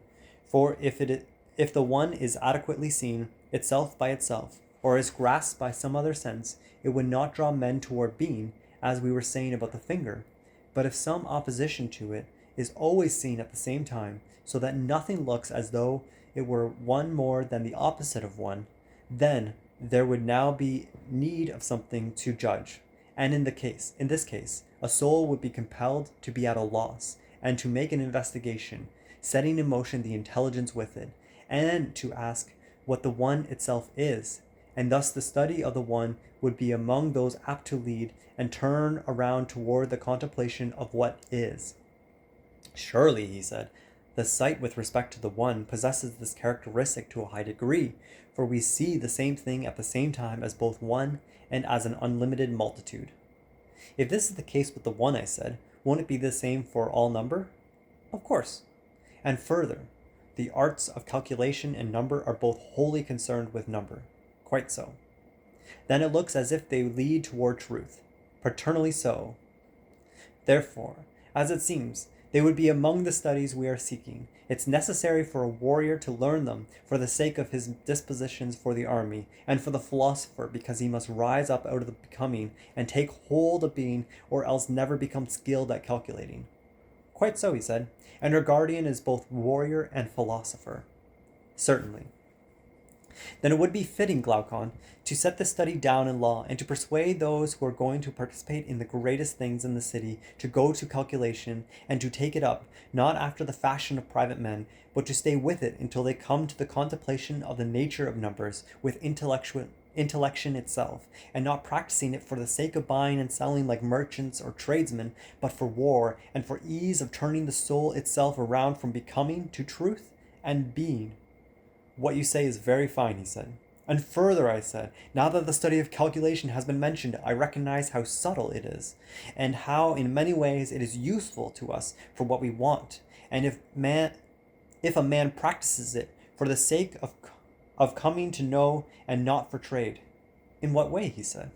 For if the 1 is adequately seen, itself by itself, or is grasped by some other sense, it would not draw men toward being, as we were saying about the finger. But if some opposition to it is always seen at the same time, so that nothing looks as though it were one more than the opposite of one, then there would now be need of something to judge. And in this case, a soul would be compelled to be at a loss, and to make an investigation, setting in motion the intelligence with it, and to ask what the one itself is, and thus the study of the one would be among those apt to lead and turn around toward the contemplation of what is. Surely, he said, the sight with respect to the one possesses this characteristic to a high degree, for we see the same thing at the same time as both one and as an unlimited multitude. If this is the case with the one, I said, won't it be the same for all number? Of course. And further, the arts of calculation and number are both wholly concerned with number. Quite so. Then it looks as if they lead toward truth. Paternally so. Therefore, as it seems, they would be among the studies we are seeking. It's necessary for a warrior to learn them for the sake of his dispositions for the army, and for the philosopher because he must rise up out of the becoming and take hold of being, or else never become skilled at calculating. Quite so, he said, and our guardian is both warrior and philosopher. Certainly. Then it would be fitting, Glaucon, to set this study down in law, and to persuade those who are going to participate in the greatest things in the city to go to calculation, and to take it up, not after the fashion of private men, but to stay with it until they come to the contemplation of the nature of numbers, with intellection itself, and not practicing it for the sake of buying and selling like merchants or tradesmen, but for war, and for ease of turning the soul itself around from becoming to truth and being. What you say is very fine, he said. And further, I said, now that the study of calculation has been mentioned, I recognize how subtle it is, and how in many ways it is useful to us for what we want. And if a man practices it for the sake of coming to know and not for trade. In what way, he said?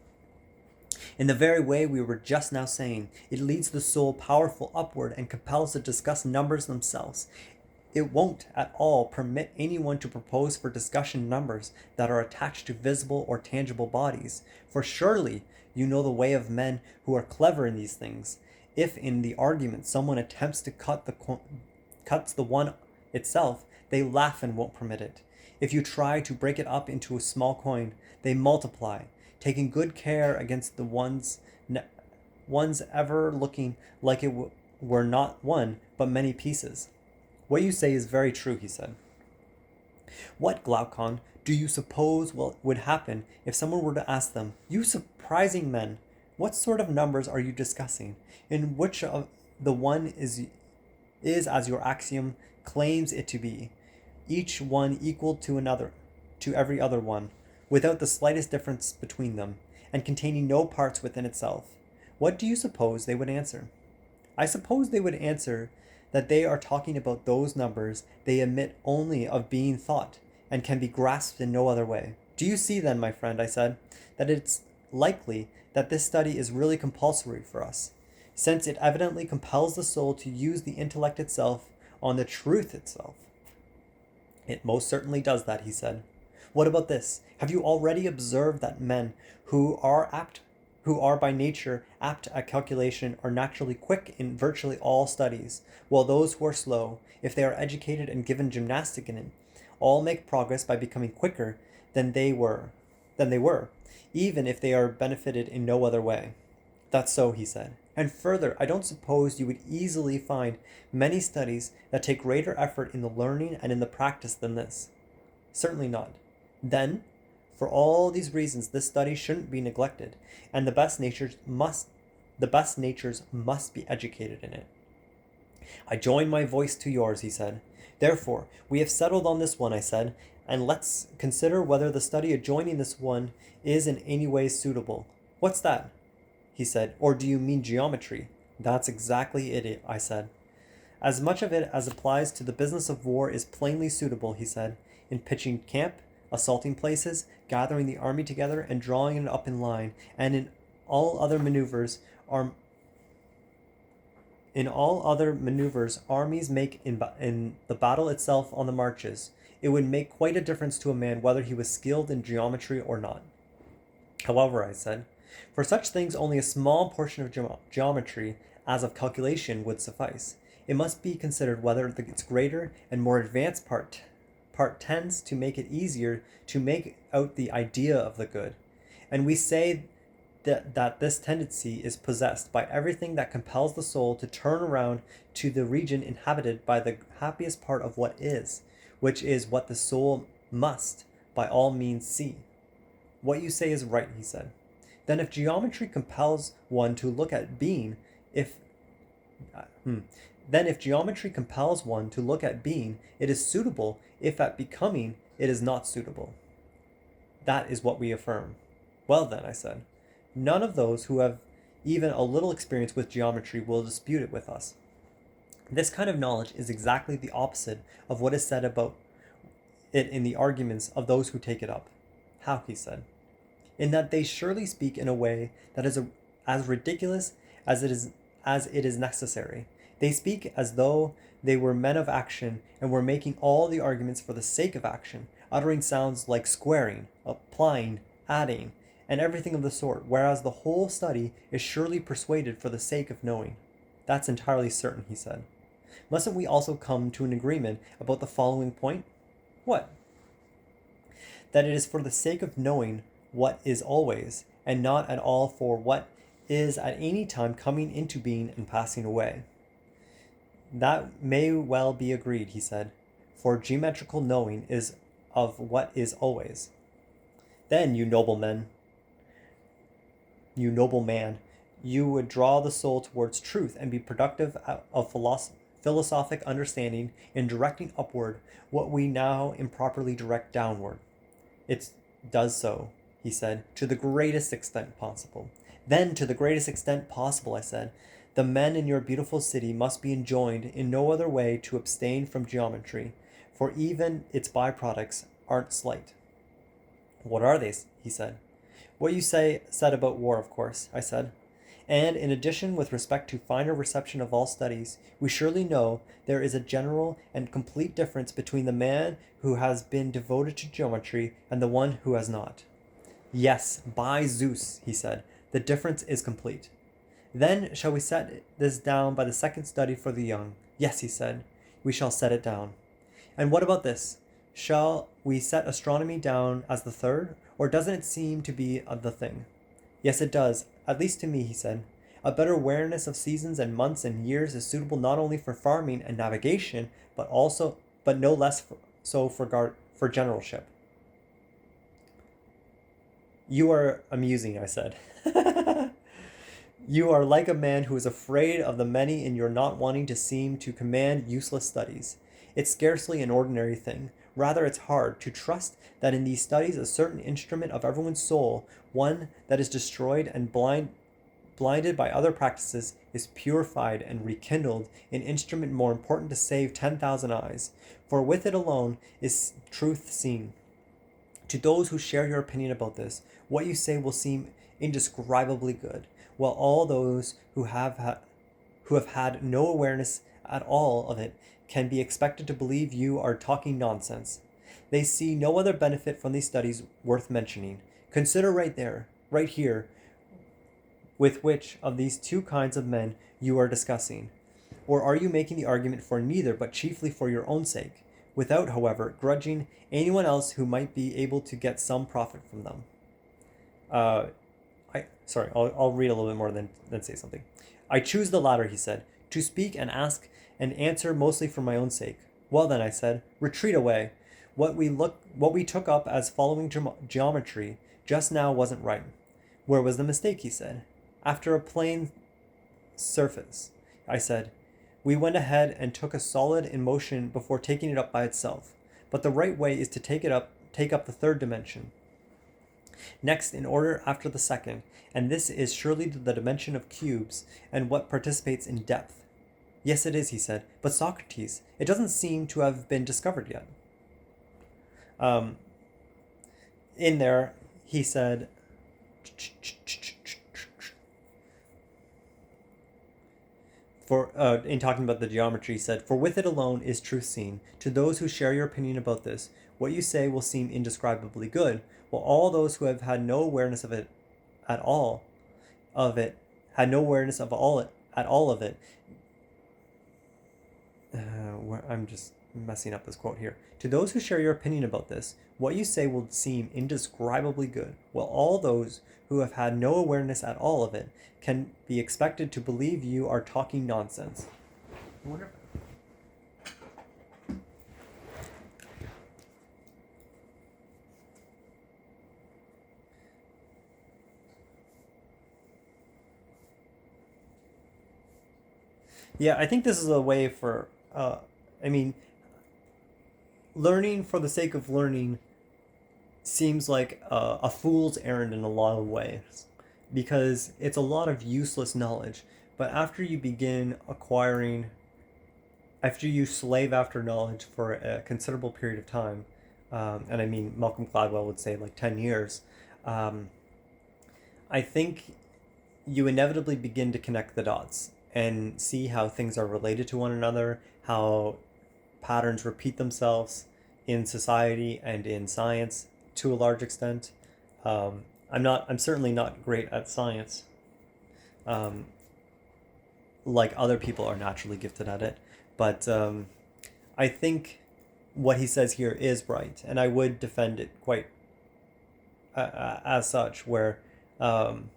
In the very way we were just now saying. It leads the soul powerful upward and compels to discuss numbers themselves. It won't at all permit anyone to propose for discussion numbers that are attached to visible or tangible bodies. For surely you know the way of men who are clever in these things. If in the argument someone attempts to cuts the one itself, they laugh and won't permit it. If you try to break it up into a small coin, they multiply, taking good care against the ones ever looking like it were not one, but many pieces. What you say is very true, he said. What, Glaucon, do you suppose would happen if someone were to ask them, you surprising men, what sort of numbers are you discussing? In which of the one is as your axiom claims it to be, each one equal to another, to every other one, without the slightest difference between them, and containing no parts within itself? What do you suppose they would answer? I suppose they would answer that they are talking about those numbers they admit only of being thought, and can be grasped in no other way. Do you see then, my friend, I said, that it's likely that this study is really compulsory for us, since it evidently compels the soul to use the intellect itself on the truth itself? It most certainly does that, he said. What about this? Have you already observed that men who are by nature apt at calculation are naturally quick in virtually all studies, while those who are slow, if they are educated and given gymnastic in it, all make progress by becoming quicker than they were, even if they are benefited in no other way? That's so, he said. And further, I don't suppose you would easily find many studies that take greater effort in the learning and in the practice than this. Certainly not. Then, for all these reasons, this study shouldn't be neglected, and the best natures must be educated in it. I join my voice to yours, he said. Therefore, we have settled on this one, I said, and let's consider whether the study adjoining this one is in any way suitable. What's that? He said. Or do you mean geometry? That's exactly it, I said. As much of it as applies to the business of war is plainly suitable, he said, in pitching camp, assaulting places, gathering the army together, and drawing it up in line, and in all other maneuvers armies make in the battle itself on the marches, it would make quite a difference to a man whether he was skilled in geometry or not. However, I said, for such things only a small portion of geometry, as of calculation, would suffice. It must be considered whether its greater and more advanced part tends to make it easier to make out the idea of the good. And we say that this tendency is possessed by everything that compels the soul to turn around to the region inhabited by the happiest part of what is, which is what the soul must by all means see. What you say is right, he said. Then if geometry compels one to look at being, then if geometry compels one to look at being, it is suitable, if at becoming it is not suitable. That is what we affirm. Well then, I said, none of those who have even a little experience with geometry will dispute it with us. This kind of knowledge is exactly the opposite of what is said about it in the arguments of those who take it up. How, he said, in that they surely speak in a way that is as ridiculous as it is necessary. They speak as though they were men of action and were making all the arguments for the sake of action, uttering sounds like squaring, applying, adding, and everything of the sort, whereas the whole study is surely persuaded for the sake of knowing. That's entirely certain, he said. Mustn't we also come to an agreement about the following point? What? That it is for the sake of knowing what is always, and not at all for what is at any time coming into being and passing away. That may well be agreed, he said, for geometrical knowing is of what is always. Then, you noble man, you would draw the soul towards truth and be productive of philosophic understanding in directing upward what we now improperly direct downward. It does so, he said, to the greatest extent possible. Then, to the greatest extent possible, I said, the men in your beautiful city must be enjoined in no other way to abstain from geometry, for even its byproducts aren't slight. What are they? He said. What you said about war, of course, I said. And in addition, with respect to finer reception of all studies, we surely know there is a general and complete difference between the man who has been devoted to geometry and the one who has not. Yes, by Zeus, he said, the difference is complete. Then shall we set this down by the second study for the young? Yes, he said, we shall set it down. And what about this? Shall we set astronomy down as the third, or doesn't it seem to be the thing? Yes, it does, at least to me, he said. A better awareness of seasons and months and years is suitable not only for farming and navigation, but no less so for generalship. You are amusing, I said. You are like a man who is afraid of the many in your not wanting to seem to command useless studies. It's scarcely an ordinary thing. Rather, it's hard to trust that in these studies a certain instrument of everyone's soul, one that is destroyed and blinded by other practices, is purified and rekindled, an instrument more important to save 10,000 eyes. For with it alone is truth seen. To those who share your opinion about this, what you say will seem indescribably good, while all those who have had no awareness at all of it can be expected to believe you are talking nonsense. They see no other benefit from these studies worth mentioning. Consider right here, with which of these two kinds of men you are discussing. Or are you making the argument for neither, but chiefly for your own sake, without, however, grudging anyone else who might be able to get some profit from them? I'll read a little bit more than say something. I choose the latter, he said, to speak and ask and answer mostly for my own sake. Well then, I said, retreat away. What we took up as following geometry just now wasn't right. Where was the mistake, he said. After a plane surface, I said, we went ahead and took a solid in motion before taking it up by itself. But the right way is to take up the third dimension. Next in order after the second, and this is surely the dimension of cubes and what participates in depth. Yes, it is, he said, but Socrates, it doesn't seem to have been discovered yet. In there, he said, For in talking about the geometry, he said, "For with it alone is truth seen. To those who share your opinion about this, what you say will seem indescribably good, while all those who have had no awareness of it at all of it had no awareness of all it at all of it." I'm just messing up this quote here. To those who share your opinion about this, what you say will seem indescribably good, while all those who have had no awareness at all of it can be expected to believe you are talking nonsense. I wonder if Yeah, I think this is a way for, I mean, learning for the sake of learning seems like a fool's errand in a lot of ways because it's a lot of useless knowledge. But after you slave after knowledge for a considerable period of time, and I mean, Malcolm Gladwell would say like 10 years, um, I think you inevitably begin to connect the dots and see how things are related to one another, how patterns repeat themselves in society and in science to a large extent. I'm certainly not great at science, um, like other people are naturally gifted at it, but I think what he says here is right, and I would defend it quite as such. Where um,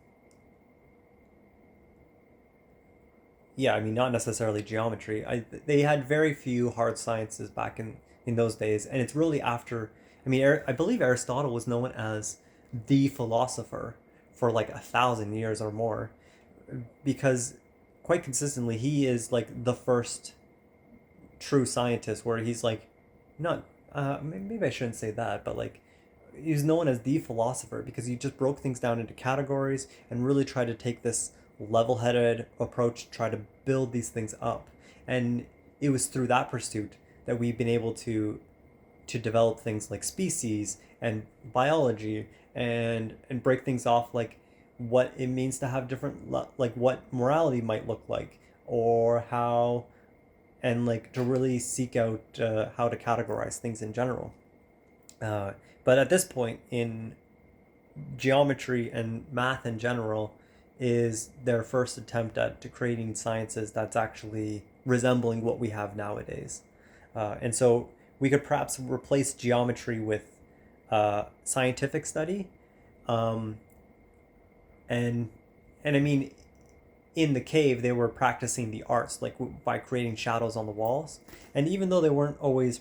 yeah, I mean, not necessarily geometry. They had very few hard sciences back in those days, and it's really after. I mean, I believe Aristotle was known as the philosopher for like 1,000 years or more, because quite consistently he is like the first true scientist. Where he's like, not maybe I shouldn't say that, but like he's known as the philosopher because he just broke things down into categories and really tried to take this level-headed approach to try to build these things up. And it was through that pursuit that we've been able to develop things like species and biology and break things off, like what it means to have different like what morality might look like, or how, and like to really seek out how to categorize things in general. uh, but at this point in geometry and math in general is their first attempt at creating sciences that's actually resembling what we have nowadays. And so we could perhaps replace geometry with scientific study. Um, and and I mean, in the cave they were practicing the arts, like by creating shadows on the walls. And even though they weren't always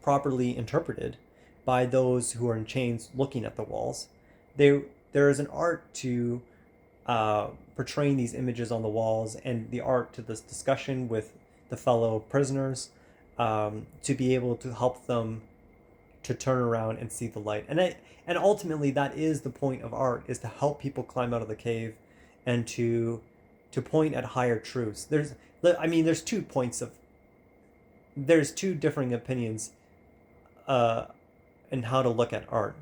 properly interpreted by those who are in chains looking at the walls, they there is an art to portraying these images on the walls, and the art to this discussion with the fellow prisoners, to be able to help them to turn around and see the light. And ultimately that is the point of art, is to help people climb out of the cave and to point at higher truths. There's two differing opinions uh, in how to look at art.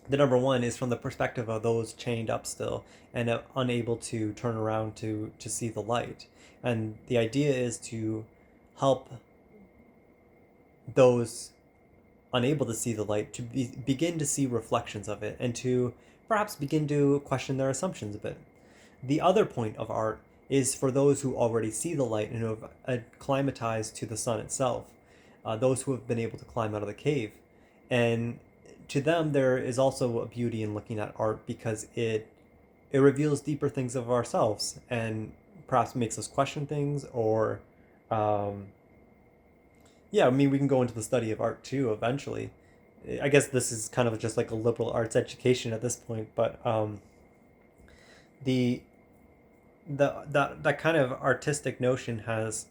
The number one is from the perspective of those chained up still and unable to turn around to see the light. And the idea is to help those unable to see the light to begin to see reflections of it, and to perhaps begin to question their assumptions a bit. The other point of art is for those who already see the light and who have acclimatized to the sun itself, those who have been able to climb out of the cave. And to them, there is also a beauty in looking at art because it reveals deeper things of ourselves and perhaps makes us question things, or um, yeah, I mean, we can go into the study of art too eventually. I guess this is kind of just like a liberal arts education at this point, but the that kind of artistic notion has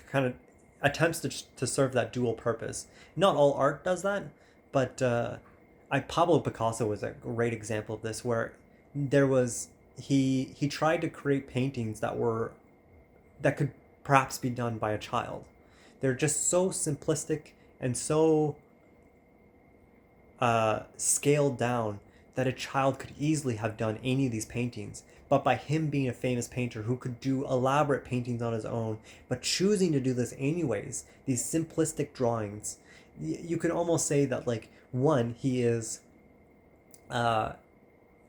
kind of attempts to serve that dual purpose. Not all art does that, but Pablo Picasso was a great example of this, where there was he tried to create paintings that could perhaps be done by a child. They're just so simplistic and so scaled down that a child could easily have done any of these paintings, but by him being a famous painter who could do elaborate paintings on his own, but choosing to do this anyways, these simplistic drawings, you can almost say that, like, one, he is uh,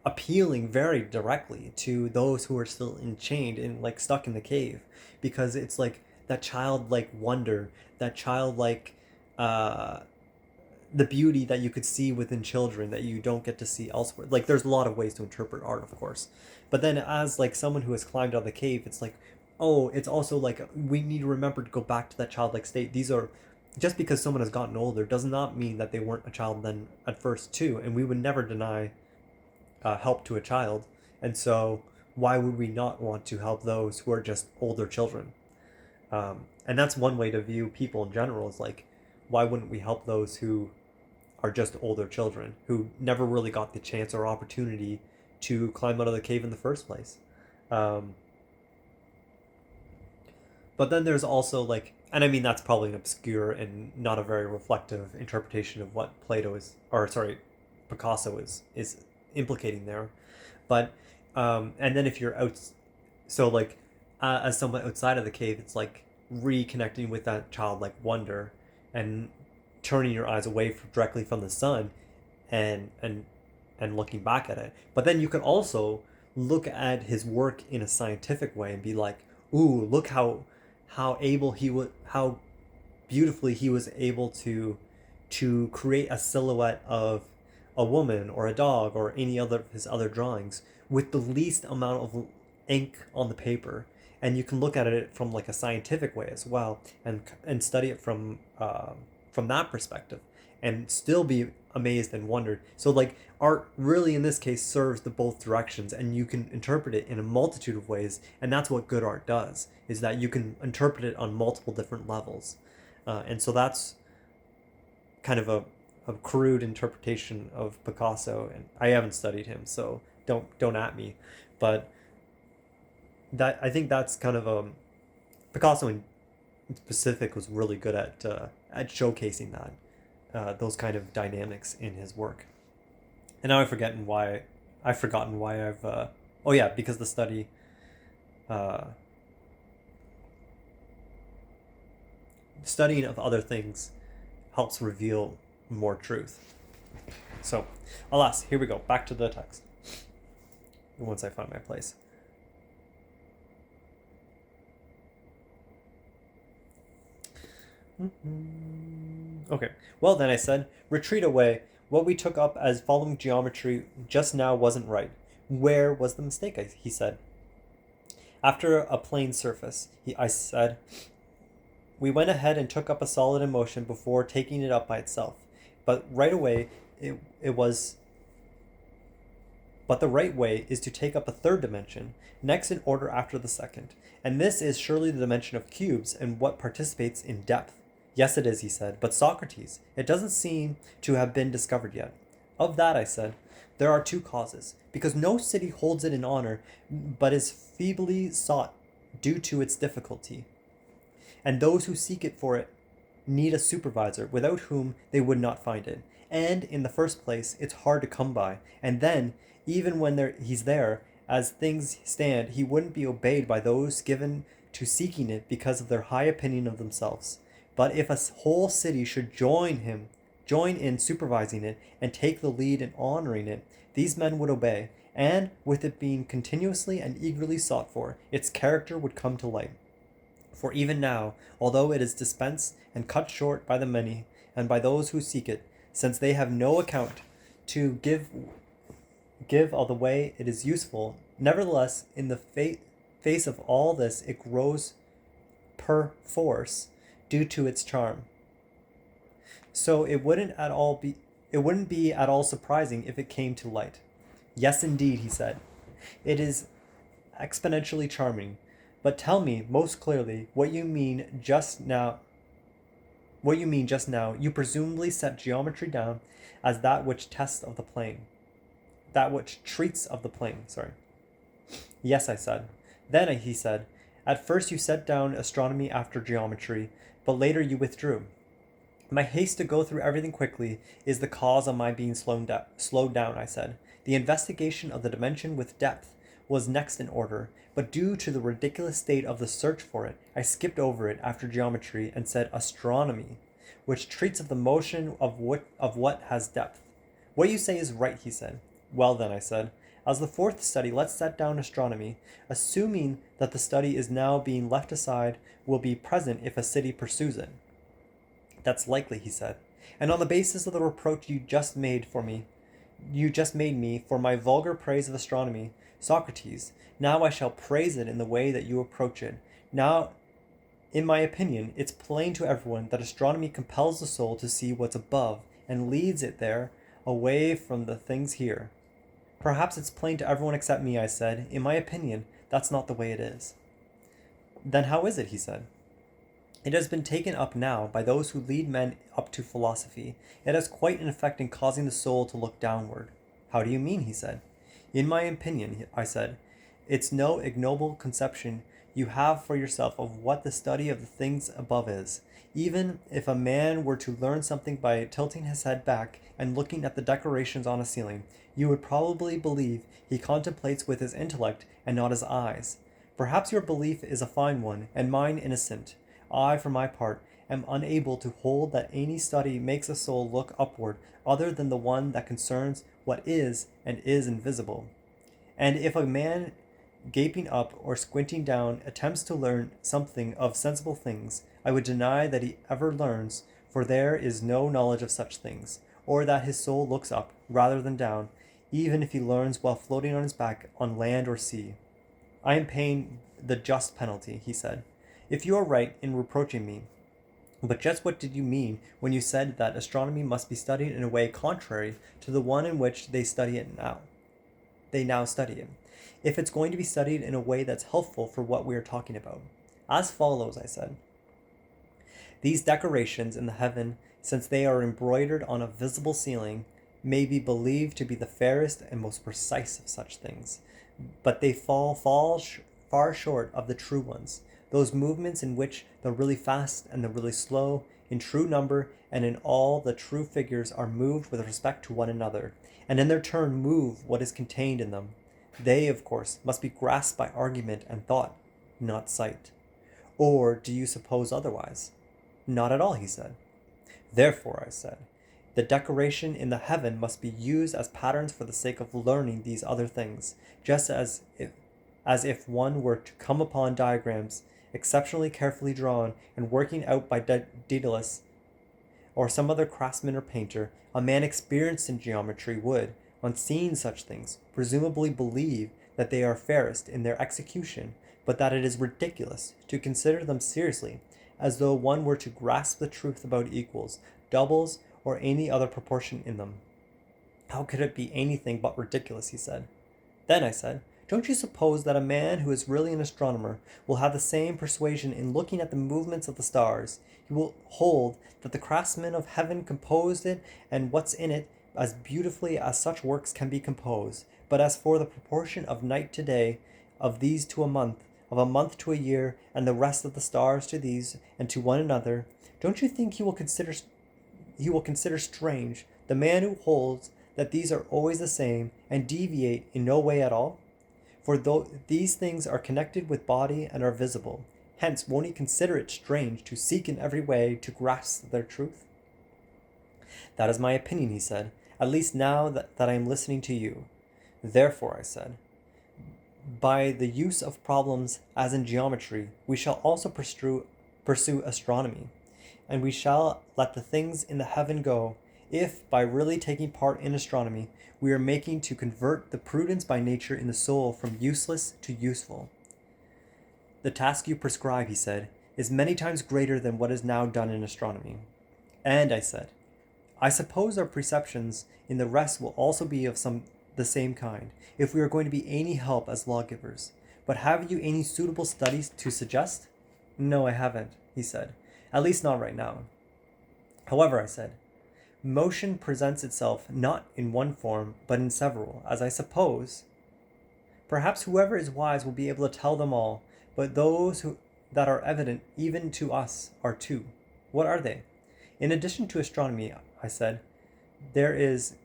appealing very directly to those who are still enchained and, like, stuck in the cave, because it's like that childlike wonder, that childlike uh, the beauty that you could see within children that you don't get to see elsewhere. Like, there's a lot of ways to interpret art, of course, but then as, like, someone who has climbed out of the cave, it's like, oh, it's also like we need to remember to go back to that childlike state. These are, just because someone has gotten older does not mean that they weren't a child then at first too, and we would never deny help to a child. And so why would we not want to help those who are just older children? And that's one way to view people in general, is like, why wouldn't we help those who are just older children who never really got the chance or opportunity to climb out of the cave in the first place? But then there's also, like, and I mean, that's probably an obscure and not a very reflective interpretation of what Plato is, or sorry, Picasso is implicating there. But and then if you're out, so like as someone outside of the cave, it's like reconnecting with that childlike wonder and turning your eyes away directly from the sun, and looking back at it. But then you can also look at his work in a scientific way and be like, ooh, look how able he would, how beautifully he was able to create a silhouette of a woman or a dog or any other of his other drawings with the least amount of ink on the paper. And you can look at it from, like, a scientific way as well, and study it from that perspective, and still be amazed and wondered. So, like, art really in this case serves the both directions, and you can interpret it in a multitude of ways, and that's what good art does, is that you can interpret it on multiple different levels. And so that's kind of a crude interpretation of Picasso, and I haven't studied him, so don't at me. But that, I think that's kind of Picasso in specific was really good at showcasing that, those kind of dynamics in his work. And now I've forgotten why I've oh yeah, because the study studying of other things helps reveal more truth. So, alas, here we go, back to the text once I find my place. Okay, well then, I said, retreat away. What we took up as following geometry just now wasn't right. Where was the mistake? He said. After a plane surface, I said, we went ahead and took up a solid in motion before taking it up by itself. But right away, it was. But the right way is to take up a third dimension, next in order after the second. And this is surely the dimension of cubes and what participates in depth. Yes, it is, he said, but Socrates, it doesn't seem to have been discovered yet. Of that, I said, there are two causes, because no city holds it in honor, but is feebly sought due to its difficulty. And those who seek it for it need a supervisor, without whom they would not find it. And, in the first place, it's hard to come by. And then, even when he's there, as things stand, he wouldn't be obeyed by those given to seeking it because of their high opinion of themselves. But if a whole city should join in supervising it, and take the lead in honoring it, these men would obey, and, with it being continuously and eagerly sought for, its character would come to light. For even now, although it is dispensed and cut short by the many, and by those who seek it, since they have no account to give of the way it is useful, nevertheless, in the face of all this, it grows perforce, due to its charm. So it wouldn't be at all surprising if it came to light. Yes, indeed, he said. It is exponentially charming. But tell me most clearly what you mean just now. You presumably set geometry down as that which treats of the plane. Sorry. Yes, I said. Then, he said, at first you set down astronomy after geometry, but later you withdrew. My haste to go through everything quickly is the cause of my being slowed down, I said. The investigation of the dimension with depth was next in order, but due to the ridiculous state of the search for it, I skipped over it after geometry and said astronomy, which treats of the motion of what has depth. What you say is right, he said. Well then, I said, as the fourth study, let's set down astronomy, assuming that the study is now being left aside will be present if a city pursues it. That's likely, he said. And on the basis of the reproach you just made me for my vulgar praise of astronomy, Socrates, now I shall praise it in the way that you approach it. Now, in my opinion, it's plain to everyone that astronomy compels the soul to see what's above and leads it there, away from the things here. Perhaps it's plain to everyone except me, I said. In my opinion, that's not the way it is. Then how is it, he said. It has been taken up now by those who lead men up to philosophy. It has quite an effect in causing the soul to look downward. How do you mean, he said. In my opinion, I said, it's no ignoble conception you have for yourself of what the study of the things above is. Even if a man were to learn something by tilting his head back and looking at the decorations on a ceiling, you would probably believe he contemplates with his intellect and not his eyes. Perhaps your belief is a fine one, and mine innocent. I, for my part, am unable to hold that any study makes a soul look upward other than the one that concerns what is and is invisible. And if a man gaping up or squinting down attempts to learn something of sensible things, I would deny that he ever learns, for there is no knowledge of such things, or that his soul looks up rather than down, even if he learns while floating on his back on land or sea. I am paying the just penalty, he said, if you are right in reproaching me. But just what did you mean when you said that astronomy must be studied in a way contrary to the one in which they study it now? They now study it, if it's going to be studied in a way that's helpful for what we are talking about. As follows, I said. These decorations in the heaven, since they are embroidered on a visible ceiling, may be believed to be the fairest and most precise of such things, but they fall far short of the true ones, those movements in which the really fast and the really slow, in true number and in all the true figures, are moved with respect to one another, and in their turn move what is contained in them. They, of course, must be grasped by argument and thought, not sight. Or do you suppose otherwise? Not at all, he said. Therefore, I said, the decoration in the heaven must be used as patterns for the sake of learning these other things, just as if one were to come upon diagrams exceptionally carefully drawn and working out by Daedalus or some other craftsman or painter. A man experienced in geometry would, on seeing such things, presumably believe that they are fairest in their execution, but that it is ridiculous to consider them seriously, as though one were to grasp the truth about equals, doubles, or any other proportion in them. How could it be anything but ridiculous, he said. Then I said, don't you suppose that a man who is really an astronomer will have the same persuasion in looking at the movements of the stars? He will hold that the craftsmen of heaven composed it and what's in it as beautifully as such works can be composed. But as for the proportion of night to day, of these to a month, of a month to a year, and the rest of the stars to these and to one another, don't you think he will consider strange the man who holds that these are always the same and deviate in no way at all? For though these things are connected with body and are visible, hence won't he consider it strange to seek in every way to grasp their truth? That is my opinion, he said, at least now that I am listening to you. Therefore, I said, by the use of problems as in geometry, we shall also pursue astronomy, and we shall let the things in the heaven go, if, by really taking part in astronomy, we are making to convert the prudence by nature in the soul from useless to useful. The task you prescribe, he said, is many times greater than what is now done in astronomy. And I said, I suppose our perceptions in the rest will also be of the same kind, if we are going to be any help as lawgivers. But have you any suitable studies to suggest? No, I haven't, he said. At least not right now. However, I said, motion presents itself not in one form, but in several, as I suppose. Perhaps whoever is wise will be able to tell them all, but those that are evident even to us are two. What are they? In addition to astronomy, I said, there is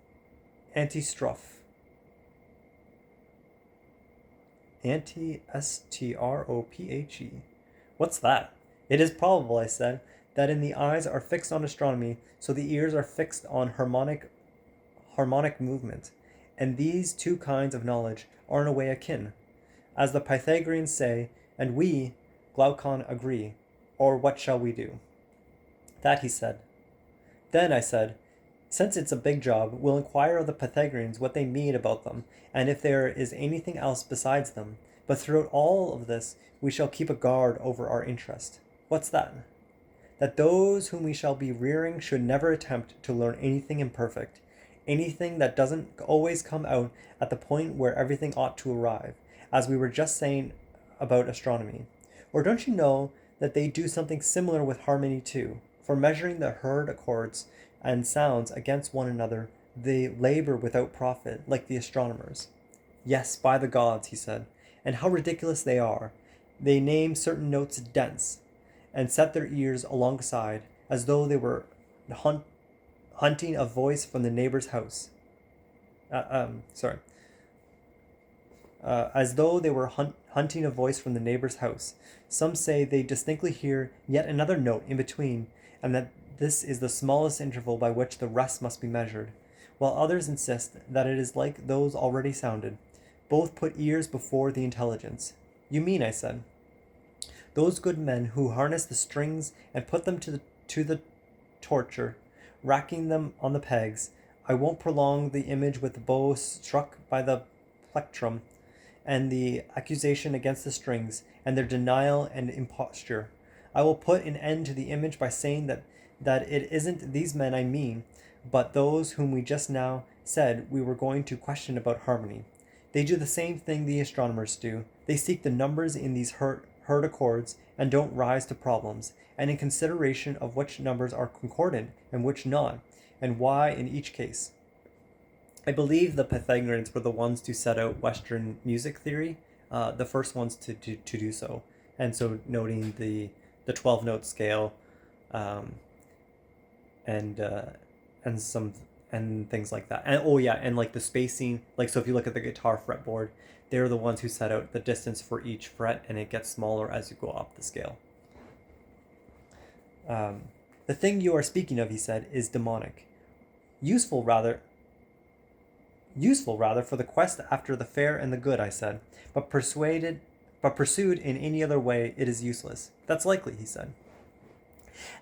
antistrophe. Anti-strophe. What's that? It is probable, I said, that in the eyes are fixed on astronomy, so the ears are fixed on harmonic movement, and these two kinds of knowledge are in a way akin, as the Pythagoreans say, and we, Glaucon, agree. Or what shall we do? That he said. Then I said, since it's a big job, we'll inquire of the Pythagoreans what they mean about them, and if there is anything else besides them. But throughout all of this, we shall keep a guard over our interest. What's that? That those whom we shall be rearing should never attempt to learn anything imperfect, anything that doesn't always come out at the point where everything ought to arrive, as we were just saying about astronomy. Or don't you know that they do something similar with harmony too? For measuring the heard accords and sounds against one another, they labor without profit, like the astronomers. Yes, by the gods, he said. And how ridiculous they are. They name certain notes dense, and set their ears alongside, as though they were hunting a voice from the neighbor's house. As though they were hunting a voice from the neighbor's house. Some say they distinctly hear yet another note in between, and that this is the smallest interval by which the rest must be measured, while others insist that it is like those already sounded. Both put ears before the intelligence. You mean, I said, those good men who harness the strings and put them to the torture, racking them on the pegs. I won't prolong the image with the bow struck by the plectrum, and the accusation against the strings, and their denial and imposture. I will put an end to the image by saying that it isn't these men I mean, but those whom we just now said we were going to question about harmony. They do the same thing the astronomers do. They seek the numbers in these heard accords and don't rise to problems, and in consideration of which numbers are concordant and which not, and why in each case. I believe the Pythagoreans were the ones to set out Western music theory, the first ones to do so, and so noting the 12-note scale, and things like that. And and like the spacing, like so if you look at the guitar fretboard, they're the ones who set out the distance for each fret, and it gets smaller as you go up the scale. The thing you are speaking of, he said, is demonic. Useful rather for the quest after the fair and the good, I said, but pursued in any other way, it is useless. That's likely, he said.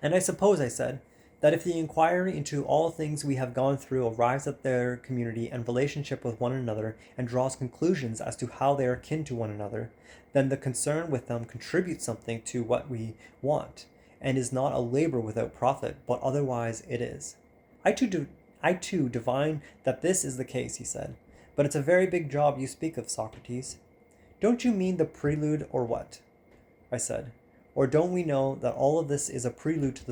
And I suppose, I said, that if the inquiry into all things we have gone through arrives at their community and relationship with one another and draws conclusions as to how they are kin to one another, then the concern with them contributes something to what we want, and is not a labor without profit, but otherwise it is. I too divine that this is the case, he said, but it's a very big job you speak of, Socrates. Don't you mean the prelude or what? I said. Or don't we know that all of this is a prelude to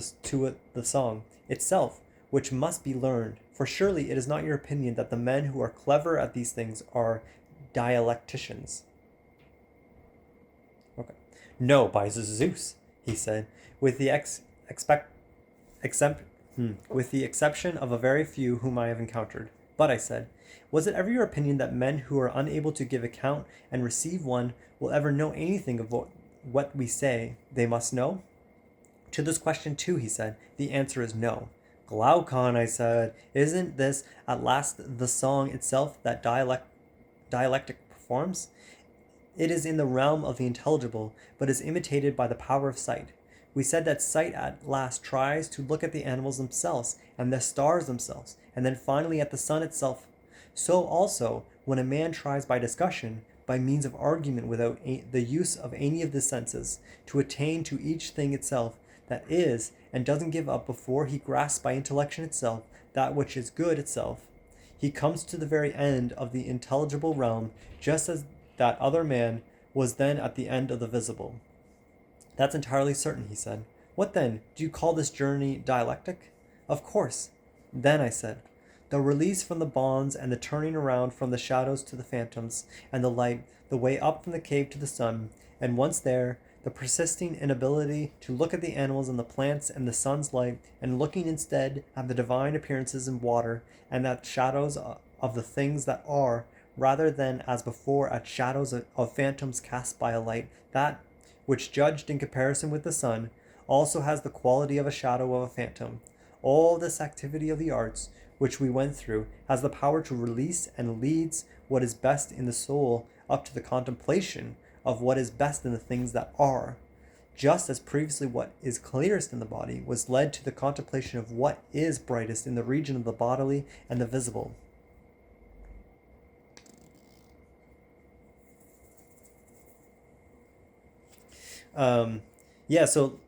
the song itself, which must be learned? For surely it is not your opinion that the men who are clever at these things are dialecticians. Okay. No, by Zeus, he said, with the exception of a very few whom I have encountered. But, I said, was it ever your opinion that men who are unable to give account and receive one will ever know anything of what we say they must know? To this question too, he said, the answer is no. Glaucon, I said, isn't this at last the song itself that dialectic performs? It is in the realm of the intelligible, but is imitated by the power of sight. We said that sight at last tries to look at the animals themselves, and the stars themselves, and then finally at the sun itself. So also, when a man tries by discussion, by means of argument without the use of any of the senses, to attain to each thing itself that is, and doesn't give up before he grasps by intellection itself that which is good itself, he comes to the very end of the intelligible realm, just as that other man was then at the end of the visible. That's entirely certain, he said. What then? Do you call this journey dialectic? Of course. Then, I said, the release from the bonds and the turning around from the shadows to the phantoms and the light, the way up from the cave to the sun, and once there, the persisting inability to look at the animals and the plants and the sun's light, and looking instead at the divine appearances in water and at shadows of the things that are, rather than as before at shadows of phantoms cast by a light that, which judged in comparison with the sun, also has the quality of a shadow of a phantom. All this activity of the arts, which we went through, has the power to release and leads what is best in the soul up to the contemplation of what is best in the things that are, just as previously what is clearest in the body was led to the contemplation of what is brightest in the region of the bodily and the visible. Yeah, so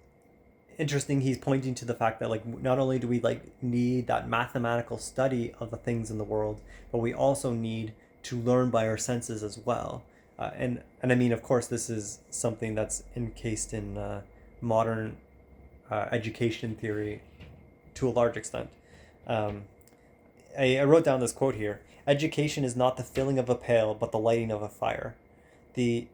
interesting, he's pointing to the fact that like not only do we like need that mathematical study of the things in the world, but we also need to learn by our senses as well. And I mean, of course, this is something that's encased in modern education theory to a large extent. um, I wrote down this quote here: education is not the filling of a pail but the lighting of a fire. the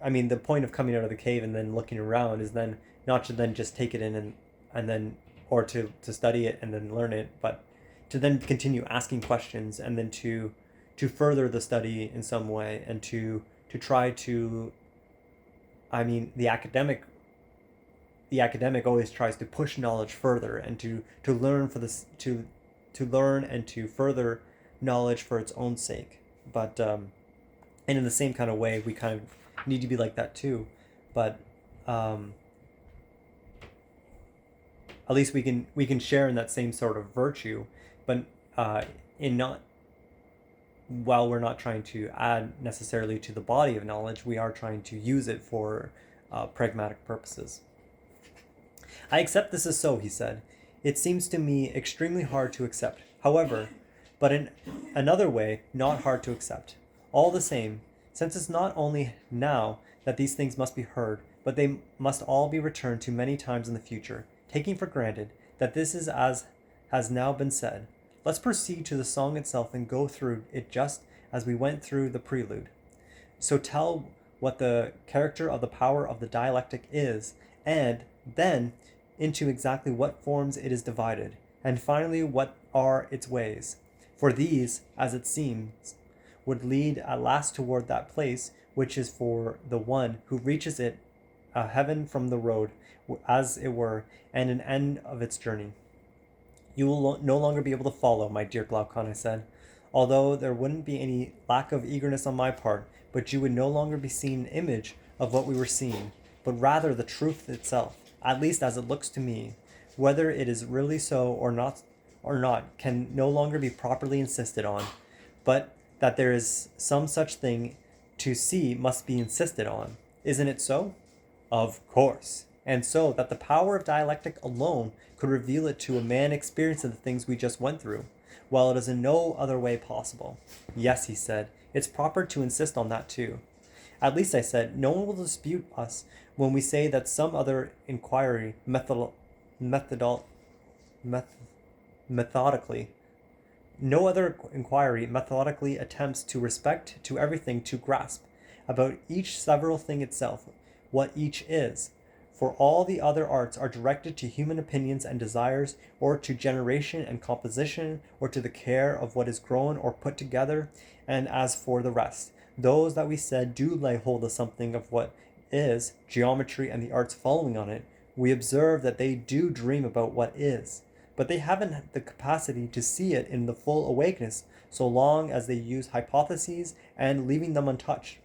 I mean, the point of coming out of the cave and then looking around is then not to then just take it in and then, or to study it and then learn it, but to then continue asking questions and then to further the study in some way, and to try to, I mean, the academic always tries to push knowledge further and to learn for this to learn and to further knowledge for its own sake. But and in the same kind of way, we kind of need to be like that too. But at least we can share in that same sort of virtue, but in not while we're not trying to add necessarily to the body of knowledge, we are trying to use it for pragmatic purposes. I accept this is so, he said. It seems to me extremely hard to accept. However, but in another way, not hard to accept. All the same, since it's not only now that these things must be heard, but they must all be returned to many times in the future, taking for granted that this is as has now been said. Let's proceed to the song itself and go through it just as we went through the prelude. So tell what the character of the power of the dialectic is, and then into exactly what forms it is divided, and finally what are its ways. For these, as it seems, would lead at last toward that place which is for the one who reaches it, a heaven from the road, as it were, and an end of its journey. You will no longer be able to follow, my dear Glaucon, I said, although there wouldn't be any lack of eagerness on my part, but you would no longer be seeing an image of what we were seeing, but rather the truth itself, at least as it looks to me. Whether it is really so or not, can no longer be properly insisted on, but that there is some such thing to see must be insisted on. Isn't it so? Of course. And so that the power of dialectic alone could reveal it to a man experiencing the things we just went through, while it is in no other way possible. Yes, he said, it's proper to insist on that too. At least, I said, no one will dispute us when we say that some other inquiry methodically no other inquiry methodically attempts to respect to everything to grasp about each several thing itself what each is, for all the other arts are directed to human opinions and desires, or to generation and composition, or to the care of what is grown or put together. And as for the rest, those that we said do lay hold of something of what is, geometry and the arts following on it, we observe that they do dream about what is, but they haven't the capacity to see it in the full awakeness so long as they use hypotheses and leaving them untouched,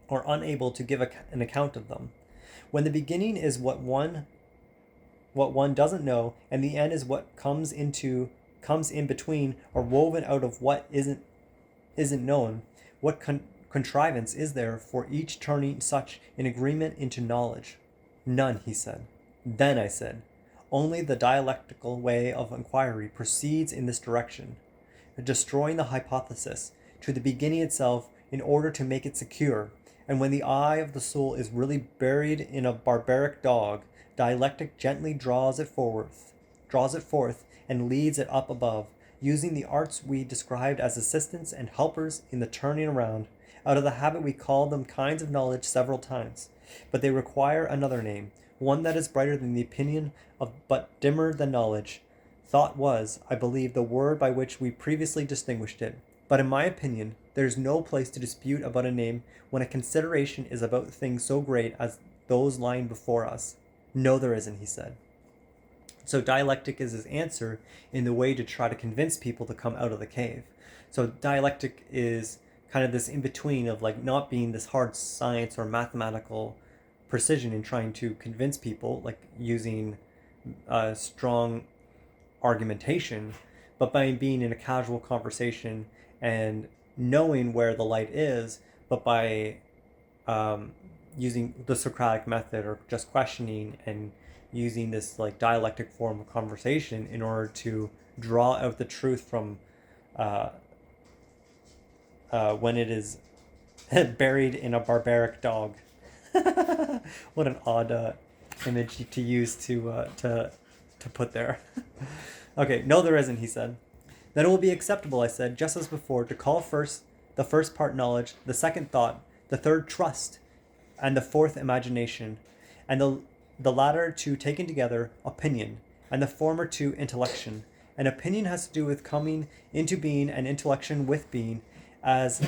or unable to give an account of them. When the beginning is what one doesn't know, and the end is what comes in between, or woven out of what isn't known, what contrivance is there for each turning such an agreement into knowledge? None, he said. Then I said, only the dialectical way of inquiry proceeds in this direction, destroying the hypothesis to the beginning itself in order to make it secure. And when the eye of the soul is really buried in a barbaric dog, dialectic gently draws it forth, and leads it up above, using the arts we described as assistants and helpers in the turning around. Out of the habit we called them kinds of knowledge several times, but they require another name, one that is brighter than the opinion of but dimmer than knowledge. Thought was, I believe, the word by which we previously distinguished it. But in my opinion, there is no place to dispute about a name when a consideration is about things so great as those lying before us. No, there isn't, he said. So dialectic is his answer in the way to try to convince people to come out of the cave. So dialectic is kind of this in between of like not being this hard science or mathematical precision in trying to convince people, like using strong argumentation, but by being in a casual conversation and knowing where the light is, but by using the Socratic method or just questioning and using this like dialectic form of conversation in order to draw out the truth from when it is buried in a barbaric dog. What an odd image to use to put there. Okay, no, there isn't, he said. Then it will be acceptable, I said, just as before, to call first the first part knowledge, the second thought, the third trust, and the fourth imagination, and the latter two taken together opinion, and the former two intellection. And opinion has to do with coming into being, and intellection with being, as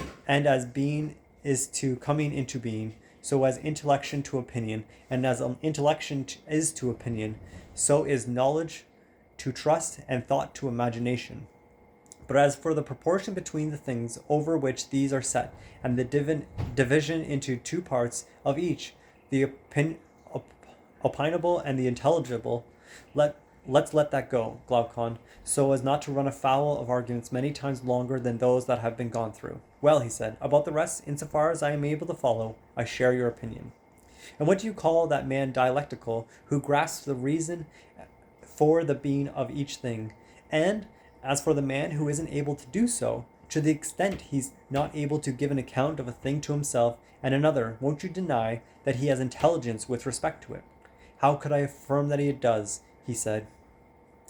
being is to coming into being, so as intellection to opinion, and as intellection is to opinion, so is knowledge to trust, and thought to imagination. But as for the proportion between the things over which these are set, and the division into two parts of each, the opinable and the intelligible, let's let that go, Glaucon, so as not to run afoul of arguments many times longer than those that have been gone through. Well, he said, about the rest, insofar as I am able to follow, I share your opinion. And what do you call that man dialectical, who grasps the reason for the being of each thing? And as for the man who isn't able to do so, to the extent he's not able to give an account of a thing to himself and another, won't you deny that he has intelligence with respect to it? How could I affirm that he does? He said.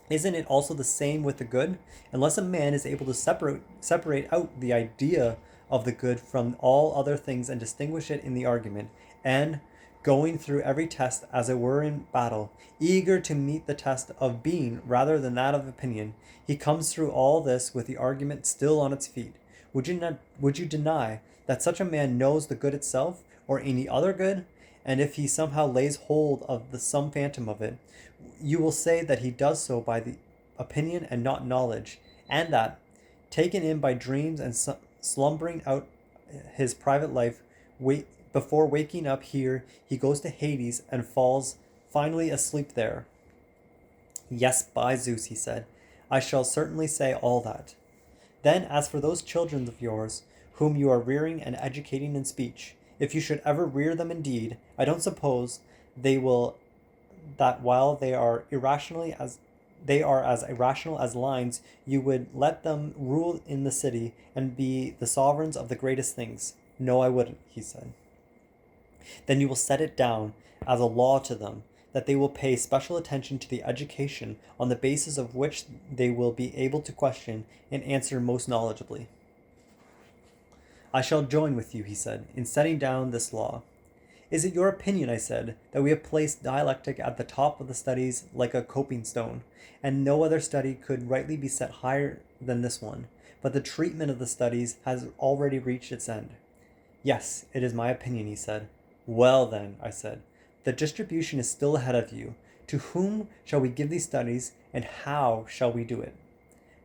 Isn't it also the same with the good? Unless a man is able to separate out the idea of the good from all other things and distinguish it in the argument, and going through every test as it were in battle, eager to meet the test of being rather than that of opinion, he comes through all this with the argument still on its feet. Would you deny that such a man knows the good itself, or any other good? And if he somehow lays hold of some phantom of it, you will say that he does so by the opinion and not knowledge, and that, taken in by dreams and slumbering out his private life, before waking up here, he goes to Hades and falls finally asleep there. Yes, by Zeus, he said, I shall certainly say all that. Then, as for those children of yours, whom you are rearing and educating in speech, if you should ever rear them indeed, I don't suppose they will, that while they are as irrational as lions, you would let them rule in the city and be the sovereigns of the greatest things. No, I wouldn't, he said. Then you will set it down as a law to them that they will pay special attention to the education on the basis of which they will be able to question and answer most knowledgeably. I shall join with you, he said, in setting down this law. Is it your opinion, I said, that we have placed dialectic at the top of the studies like a coping stone, and no other study could rightly be set higher than this one, but the treatment of the studies has already reached its end? Yes, it is my opinion, he said. Well then, I said, the distribution is still ahead of you. To whom shall we give these studies, and how shall we do it?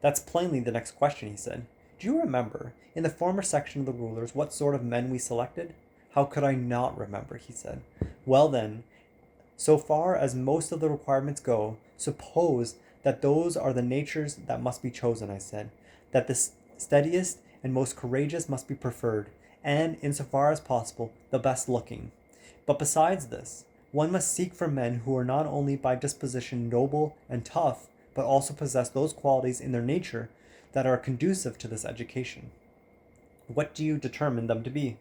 That's plainly the next question, he said. Do you remember, in the former section of the rulers, what sort of men we selected? How could I not remember, he said. Well then, so far as most of the requirements go, suppose that those are the natures that must be chosen, I said, that the steadiest and most courageous must be preferred, and, insofar as possible, the best looking. But besides this, one must seek for men who are not only by disposition noble and tough, but also possess those qualities in their nature that are conducive to this education. What do you determine them to be?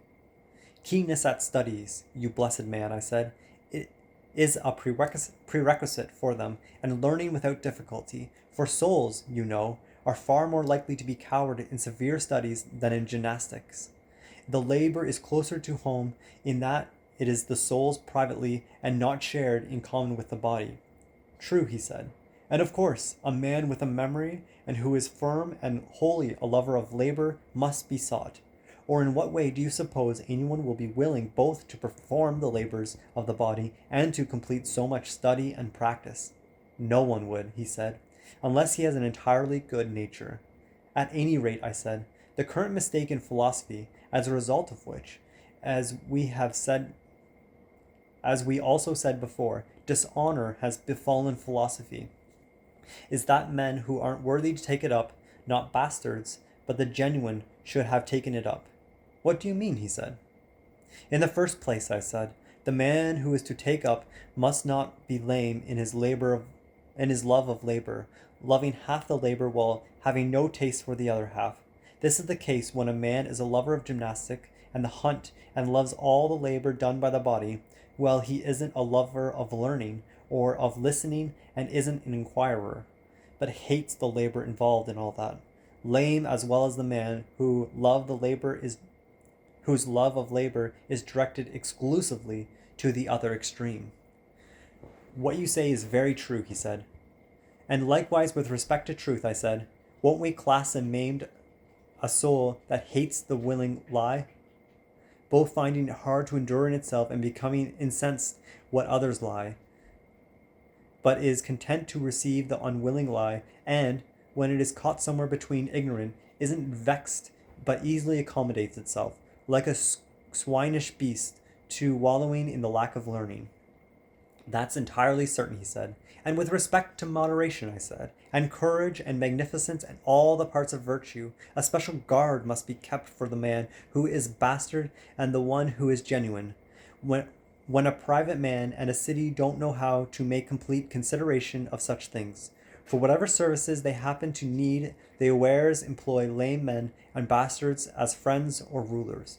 Keenness at studies, you blessed man, I said, it is a prerequisite for them, and learning without difficulty, for souls, you know, are far more likely to be coward in severe studies than in gymnastics. The labor is closer to home in that it is the soul's privately and not shared in common with the body. True, he said. And of course, a man with a memory and who is firm and wholly a lover of labor must be sought. Or in what way do you suppose anyone will be willing both to perform the labors of the body and to complete so much study and practice? No one would, he said, unless he has an entirely good nature. At any rate, I said, the current mistake in philosophy, as a result of which, as we also said before, dishonor has befallen philosophy, is that men who aren't worthy to take it up, not bastards, but the genuine, should have taken it up. What do you mean? He said. In the first place, I said, the man who is to take up must not be lame in his love of labor, loving half the labor while having no taste for the other half. This is the case when a man is a lover of gymnastic and the hunt and loves all the labor done by the body, while he isn't a lover of learning or of listening and isn't an inquirer, but hates the labor involved in all that. Lame as well as the man whose love of labor is directed exclusively to the other extreme. What you say is very true, he said. And likewise with respect to truth, I said, won't we class and maimed a soul that hates the willing lie, both finding it hard to endure in itself and becoming incensed what others lie, but is content to receive the unwilling lie, and, when it is caught somewhere between ignorant, isn't vexed, but easily accommodates itself, like a swinish beast, to wallowing in the lack of learning. That's entirely certain, he said. And with respect to moderation, I said, and courage and magnificence and all the parts of virtue, a special guard must be kept for the man who is bastard and the one who is genuine. When a private man and a city don't know how to make complete consideration of such things, for whatever services they happen to need, they unawares employ lame men and bastards as friends or rulers.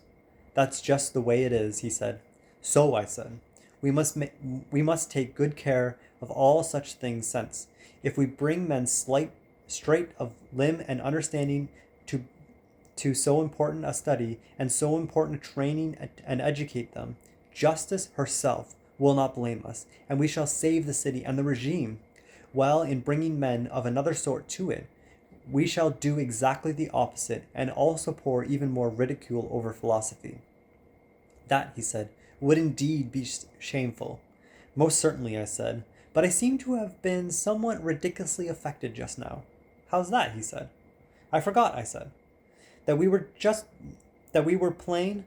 That's just the way it is, he said. So, I said, we must take good care of all such things, since, if we bring men straight of limb and understanding to so important a study and so important a training and educate them, justice herself will not blame us, and we shall save the city and the regime, while in bringing men of another sort to it, we shall do exactly the opposite and also pour even more ridicule over philosophy. That, he said, would indeed be shameful. Most certainly, I said, but I seem to have been somewhat ridiculously affected just now. How's that? He said. I forgot, I said, that we were plain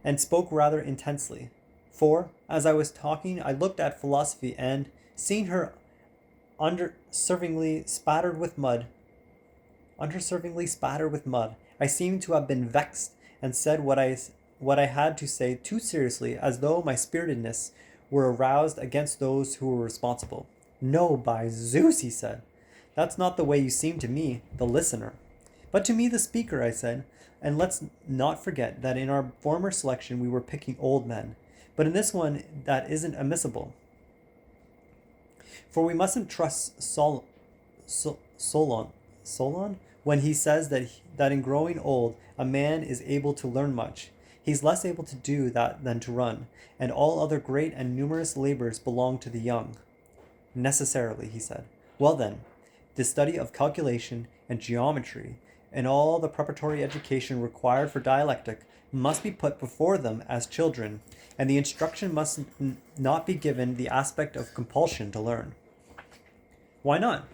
and spoke rather intensely. For, as I was talking, I looked at philosophy and, seeing her underservingly spattered with mud, I seemed to have been vexed and said what I had to say too seriously, as though my spiritedness were aroused against those who were responsible. No, by Zeus, he said. That's not the way you seem to me, the listener. But to me, the speaker, I said, and let's not forget that in our former selection we were picking old men, but in this one that isn't admissible. For we mustn't trust Solon when he says that in growing old a man is able to learn much. He's less able to do that than to run, and all other great and numerous labors belong to the young. Necessarily, he said. Well then, the study of calculation and geometry and all the preparatory education required for dialectic must be put before them as children, and the instruction must not be given the aspect of compulsion to learn. Why not?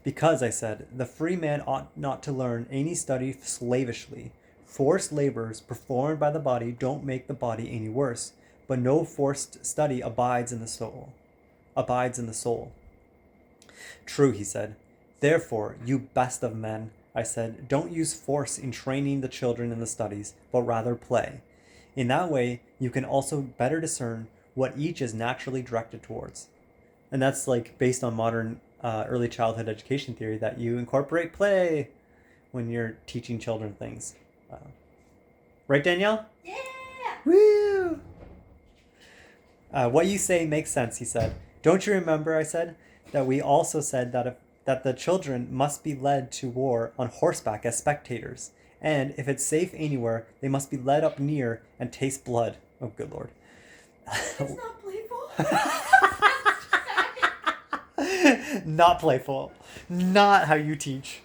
Because, I said, the free man ought not to learn any study slavishly. Forced labors performed by the body don't make the body any worse, but no forced study abides in the soul. True, he said. Therefore, you best of men, I said, don't use force in training the children in the studies, but rather play. In that way, you can also better discern what each is naturally directed towards. And that's like based on modern early childhood education theory, that you incorporate play when you're teaching children things. Right, Danielle? Yeah! Woo! What you say makes sense, he said. Don't you remember, I said, that we also said that the children must be led to war on horseback as spectators, and if it's safe anywhere, they must be led up near and taste blood. Oh, good Lord. It's not playful. Not playful. Not how you teach.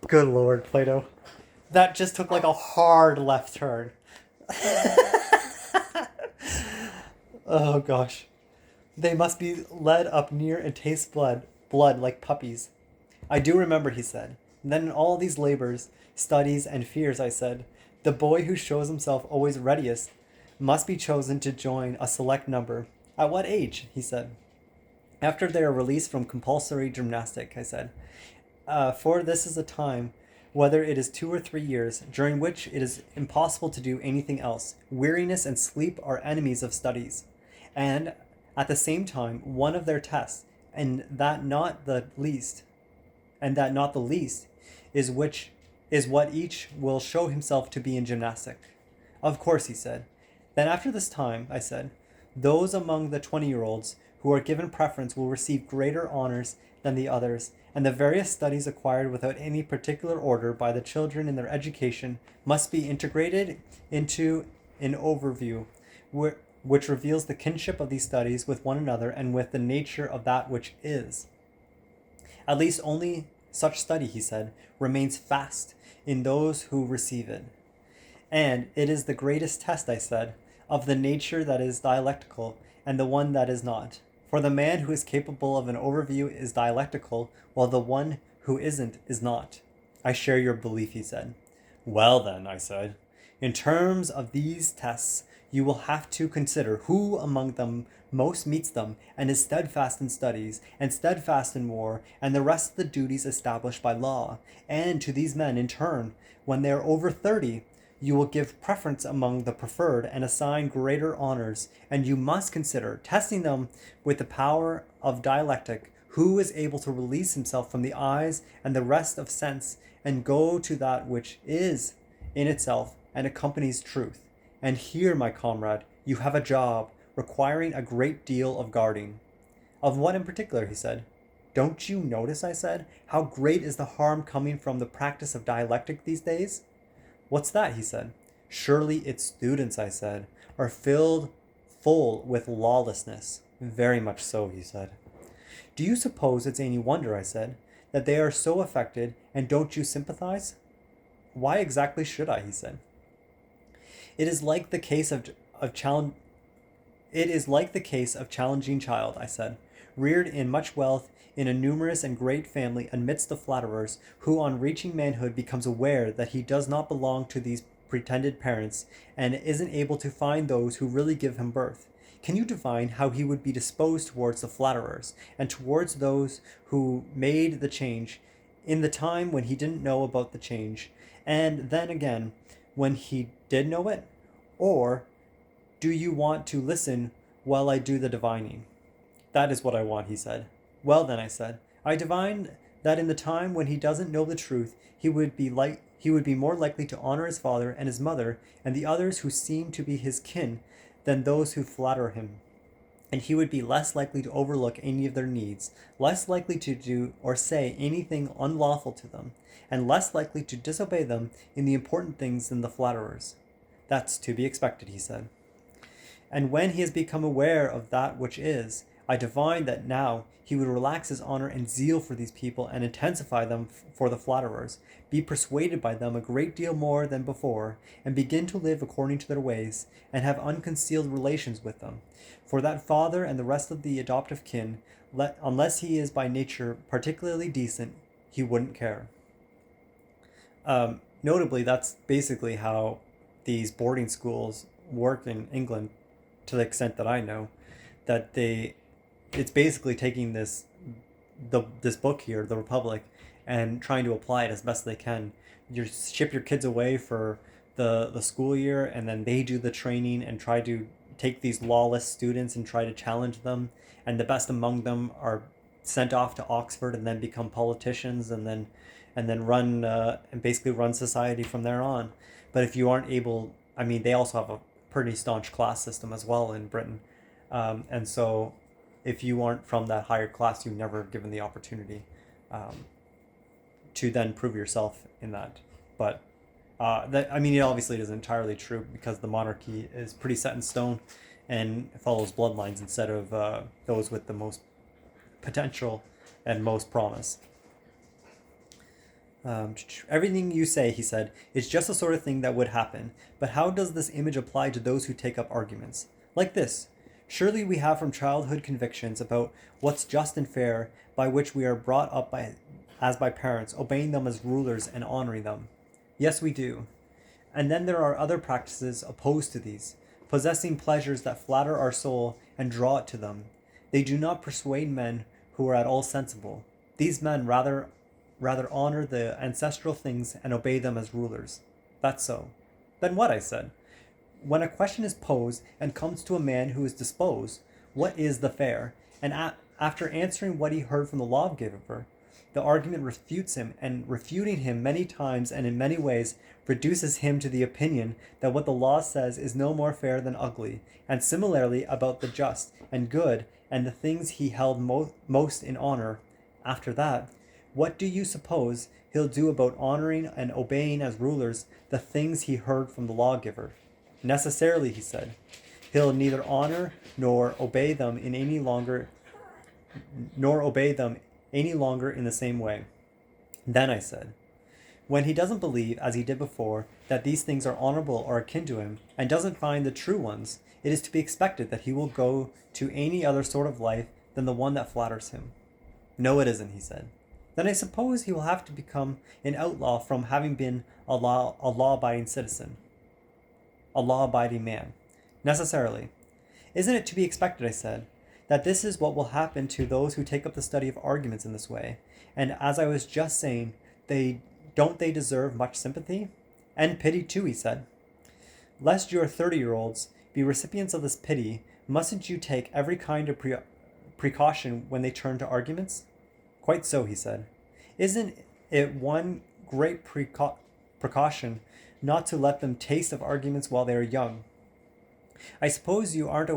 Good Lord, Plato. That just took like a hard left turn. Oh gosh. They must be led up near and taste blood like puppies. I do remember, he said. Then in all these labors, studies, and fears, I said, the boy who shows himself always readiest must be chosen to join a select number. At what age? He said. After they are released from compulsory gymnastic, I said. For this is a time, whether it is 2 or 3 years, during which it is impossible to do anything else. Weariness and sleep are enemies of studies. And at the same time, one of their tests, and that not the least, is what each will show himself to be in gymnastic. Of course, he said. Then after this time, I said, those among the 20-year-olds who are given preference will receive greater honors than the others, and the various studies acquired without any particular order by the children in their education must be integrated into an overview, which reveals the kinship of these studies with one another and with the nature of that which is. At least only such study, he said, remains fast in those who receive it. And it is the greatest test, I said, of the nature that is dialectical and the one that is not. For the man who is capable of an overview is dialectical, while the one who isn't is not. I share your belief, he said. Well then, I said, in terms of these tests, you will have to consider who among them most meets them and is steadfast in studies and steadfast in war and the rest of the duties established by law. And to these men, in turn, when they are over 30, you will give preference among the preferred and assign greater honors, and you must consider, testing them with the power of dialectic, who is able to release himself from the eyes and the rest of sense and go to that which is in itself and accompanies truth. And here, my comrade, you have a job requiring a great deal of guarding. Of what in particular? He said. Don't you notice, I said, how great is the harm coming from the practice of dialectic these days? What's that? He said. Surely its students, I said, are filled full with lawlessness. Very much so, he said. Do you suppose it's any wonder, I said, that they are so affected, and don't you sympathize? Why exactly should I? He said. It is like the case of challenging child, I said, reared in much wealth in a numerous and great family amidst the flatterers, who on reaching manhood becomes aware that he does not belong to these pretended parents and isn't able to find those who really give him birth. Can you divine how he would be disposed towards the flatterers and towards those who made the change in the time when he didn't know about the change, and then again when he did know it? Or do you want to listen while I do the divining? That is what I want, he said. Well then, I said, I divine that in the time when he doesn't know the truth, he would be more likely to honor his father and his mother and the others who seem to be his kin than those who flatter him. And he would be less likely to overlook any of their needs, less likely to do or say anything unlawful to them, and less likely to disobey them in the important things than the flatterers. That's to be expected, he said. And when he has become aware of that which is, I divine that now he would relax his honor and zeal for these people and intensify them for the flatterers, be persuaded by them a great deal more than before, and begin to live according to their ways, and have unconcealed relations with them. For that father and the rest of the adoptive kin, unless he is by nature particularly decent, he wouldn't care. Notably, that's basically how these boarding schools work in England, to the extent that I know, that it's basically taking this book here, The Republic, and trying to apply it as best they can. You ship your kids away for the school year, and then they do the training and try to take these lawless students and try to challenge them, and the best among them are sent off to Oxford and then become politicians and then run and basically run society from there on. But if you aren't able, I mean, they also have a pretty staunch class system as well in Britain, and so if you aren't from that higher class, you're never given the opportunity to then prove yourself in that. But it obviously isn't entirely true, because the monarchy is pretty set in stone and follows bloodlines instead of those with the most potential and most promise. Everything you say, he said, is just the sort of thing that would happen. But how does this image apply to those who take up arguments? Like this. Surely we have from childhood convictions about what's just and fair, by which we are brought up as by parents, obeying them as rulers and honoring them. Yes, we do. And then there are other practices opposed to these, possessing pleasures that flatter our soul and draw it to them. They do not persuade men who are at all sensible. These men rather honor the ancestral things and obey them as rulers. That's so. Then what? I said. When a question is posed and comes to a man who is disposed, what is the fair? And after answering what he heard from the lawgiver, the argument refutes him, and refuting him many times and in many ways reduces him to the opinion that what the law says is no more fair than ugly, and similarly about the just and good and the things he held most in honor. After that, what do you suppose he'll do about honoring and obeying as rulers the things he heard from the lawgiver? Necessarily, he said, he'll neither honor nor obey them any longer in the same way. Then I said, when he doesn't believe, as he did before, that these things are honorable or akin to him, and doesn't find the true ones, it is to be expected that he will go to any other sort of life than the one that flatters him. No, it isn't, he said. Then I suppose he will have to become an outlaw from having been a law-abiding citizen, a law-abiding man. Necessarily. Isn't it to be expected, I said, that this is what will happen to those who take up the study of arguments in this way? And as I was just saying, they deserve much sympathy? And pity too, he said. Lest your 30-year-olds be recipients of this pity, mustn't you take every kind of precaution when they turn to arguments? Quite so, he said. Isn't it one great precaution not to let them taste of arguments while they are young? I suppose you aren't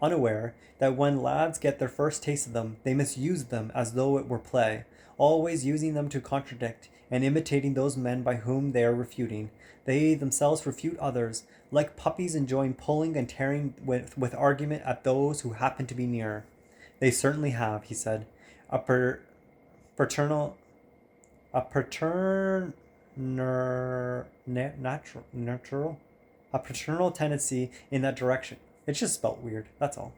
unaware that when lads get their first taste of them, they misuse them as though it were play, always using them to contradict and imitating those men by whom they are refuting. They themselves refute others, like puppies enjoying pulling and tearing with argument at those who happen to be near. They certainly have, he said, a paternal tendency in that direction. It's just spelt weird, that's all.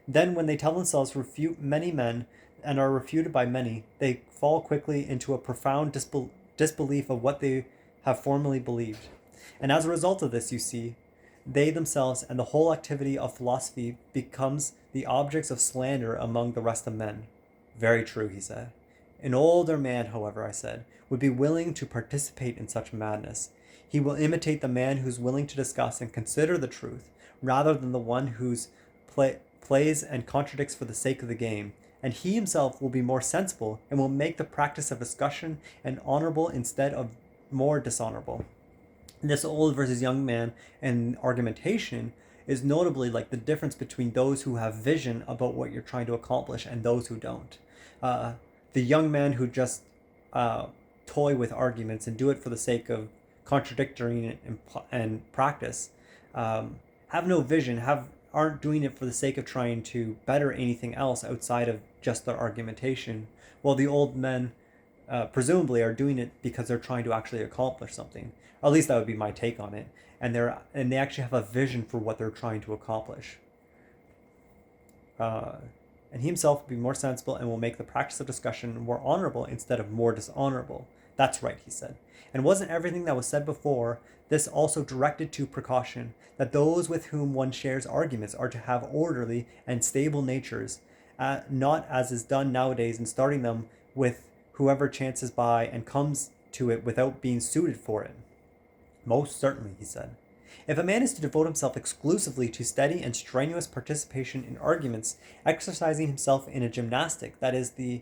Then when they tell themselves to refute many men and are refuted by many, they fall quickly into a profound disbelief of what they have formerly believed. And as a result of this, you see, they themselves and the whole activity of philosophy becomes the objects of slander among the rest of men. Very true, he said. An older man, however, I said, would be willing to participate in such madness. He will imitate the man who's willing to discuss and consider the truth, rather than the one who's plays and contradicts for the sake of the game. And he himself will be more sensible and will make the practice of discussion and honorable instead of more dishonorable. This old versus young man and argumentation is notably like the difference between those who have vision about what you're trying to accomplish and those who don't. The young man who just toy with arguments and do it for the sake of contradicting and practice have no vision, aren't doing it for the sake of trying to better anything else outside of just their argumentation, while the old men presumably are doing it because they're trying to actually accomplish something. Or at least that would be my take on it. And they actually have a vision for what they're trying to accomplish. And he himself will be more sensible and will make the practice of discussion more honorable instead of more dishonorable. That's right, he said. And wasn't everything that was said before this also directed to precaution, that those with whom one shares arguments are to have orderly and stable natures, not as is done nowadays in starting them with whoever chances by and comes to it without being suited for it? Most certainly, he said. If a man is to devote himself exclusively to steady and strenuous participation in arguments, exercising himself in a gymnastic, that is the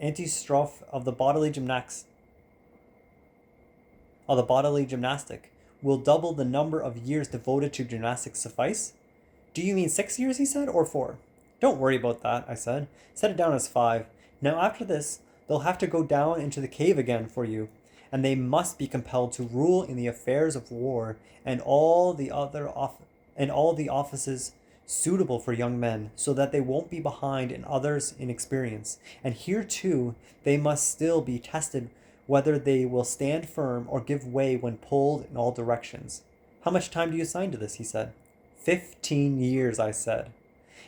antistrophe of the bodily gymnastic, will double the number of years devoted to gymnastics suffice? Do you mean 6 years, he said, or 4? Don't worry about that, I said. Set it down as 5. Now after this, they'll have to go down into the cave again for you, and they must be compelled to rule in the affairs of war and all the offices suitable for young men, so that they won't be behind in others in experience. And here too, they must still be tested whether they will stand firm or give way when pulled in all directions. How much time do you assign to this? He said. 15 years, I said.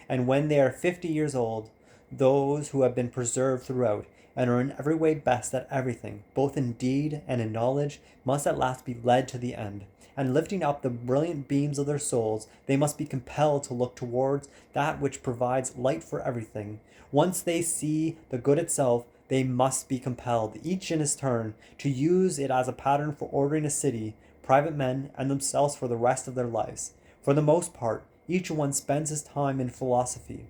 And when they are 50 years old, those who have been preserved throughout and are in every way best at everything, both in deed and in knowledge, must at last be led to the end. And lifting up the brilliant beams of their souls, they must be compelled to look towards that which provides light for everything. Once they see the good itself, they must be compelled, each in his turn, to use it as a pattern for ordering a city, private men, and themselves for the rest of their lives. For the most part, each one spends his time in philosophy,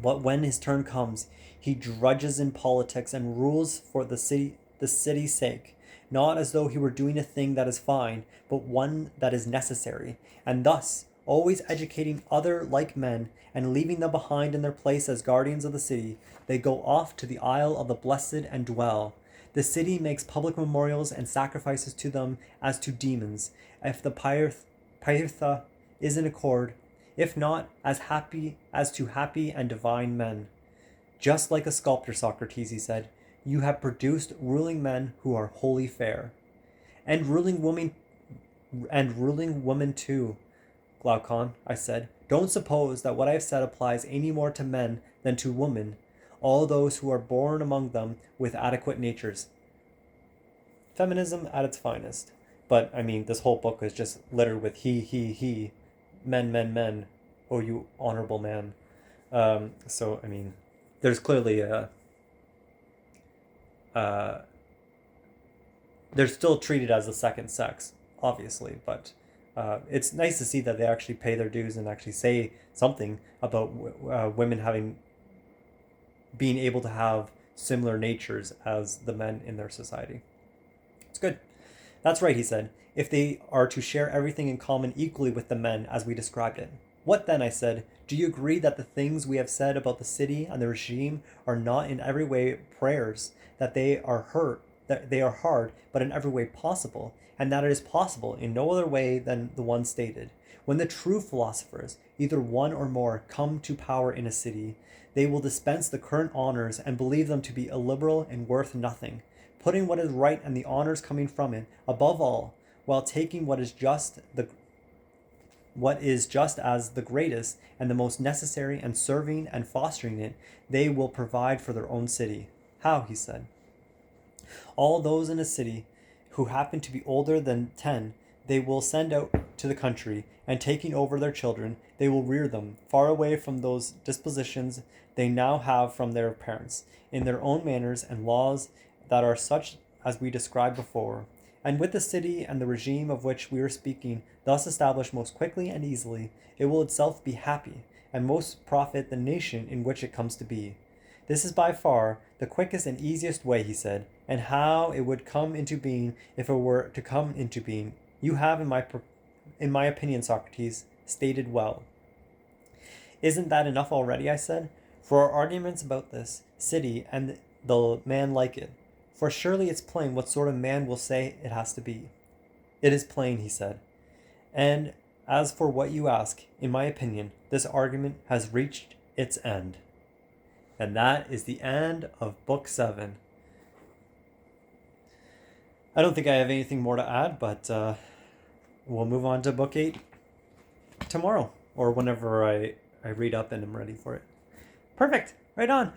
but when his turn comes, he drudges in politics and rules for the city's sake, not as though he were doing a thing that is fine, but one that is necessary, and thus, always educating other like men and leaving them behind in their place as guardians of the city, they go off to the Isle of the Blessed and dwell. The city makes public memorials and sacrifices to them as to demons, if the Pytha is in accord, if not, as to happy and divine men. Just like a sculptor, Socrates, he said, you have produced ruling men who are wholly fair. And ruling women too, Glaucon, I said. Don't suppose that what I have said applies any more to men than to women, all those who are born among them with adequate natures. Feminism at its finest. But, I mean, this whole book is just littered with he, men, oh, you honorable man. So, I mean, there's clearly they're still treated as the second sex, obviously, but it's nice to see that they actually pay their dues and actually say something about women being able to have similar natures as the men in their society. It's good. That's right, he said, if they are to share everything in common equally with the men as we described it. What then, I said, do you agree that the things we have said about the city and the regime are not in every way prayers, that they are hard, but in every way possible, and that it is possible in no other way than the one stated? When the true philosophers, either one or more, come to power in a city, they will dispense the current honors and believe them to be illiberal and worth nothing, putting what is right and the honors coming from it above all, while taking what is just as the greatest and the most necessary, and serving and fostering it, they will provide for their own city. How? He said. All those in a city who happen to be older than 10, they will send out to the country, and taking over their children, they will rear them, far away from those dispositions they now have from their parents, in their own manners and laws that are such as we described before. And with the city and the regime of which we were speaking thus established most quickly and easily, it will itself be happy, and most profit the nation in which it comes to be. This is by far the quickest and easiest way, he said, and how it would come into being if it were to come into being, you have, in my opinion, Socrates, stated well. Isn't that enough already, I said, for our arguments about this city and the man like it? For surely it's plain what sort of man will say it has to be. It is plain, he said. And as for what you ask, in my opinion, this argument has reached its end. And that is the end of Book 7. I don't think I have anything more to add, but we'll move on to Book 8 tomorrow, or whenever I read up and am ready for it. Perfect. Right on.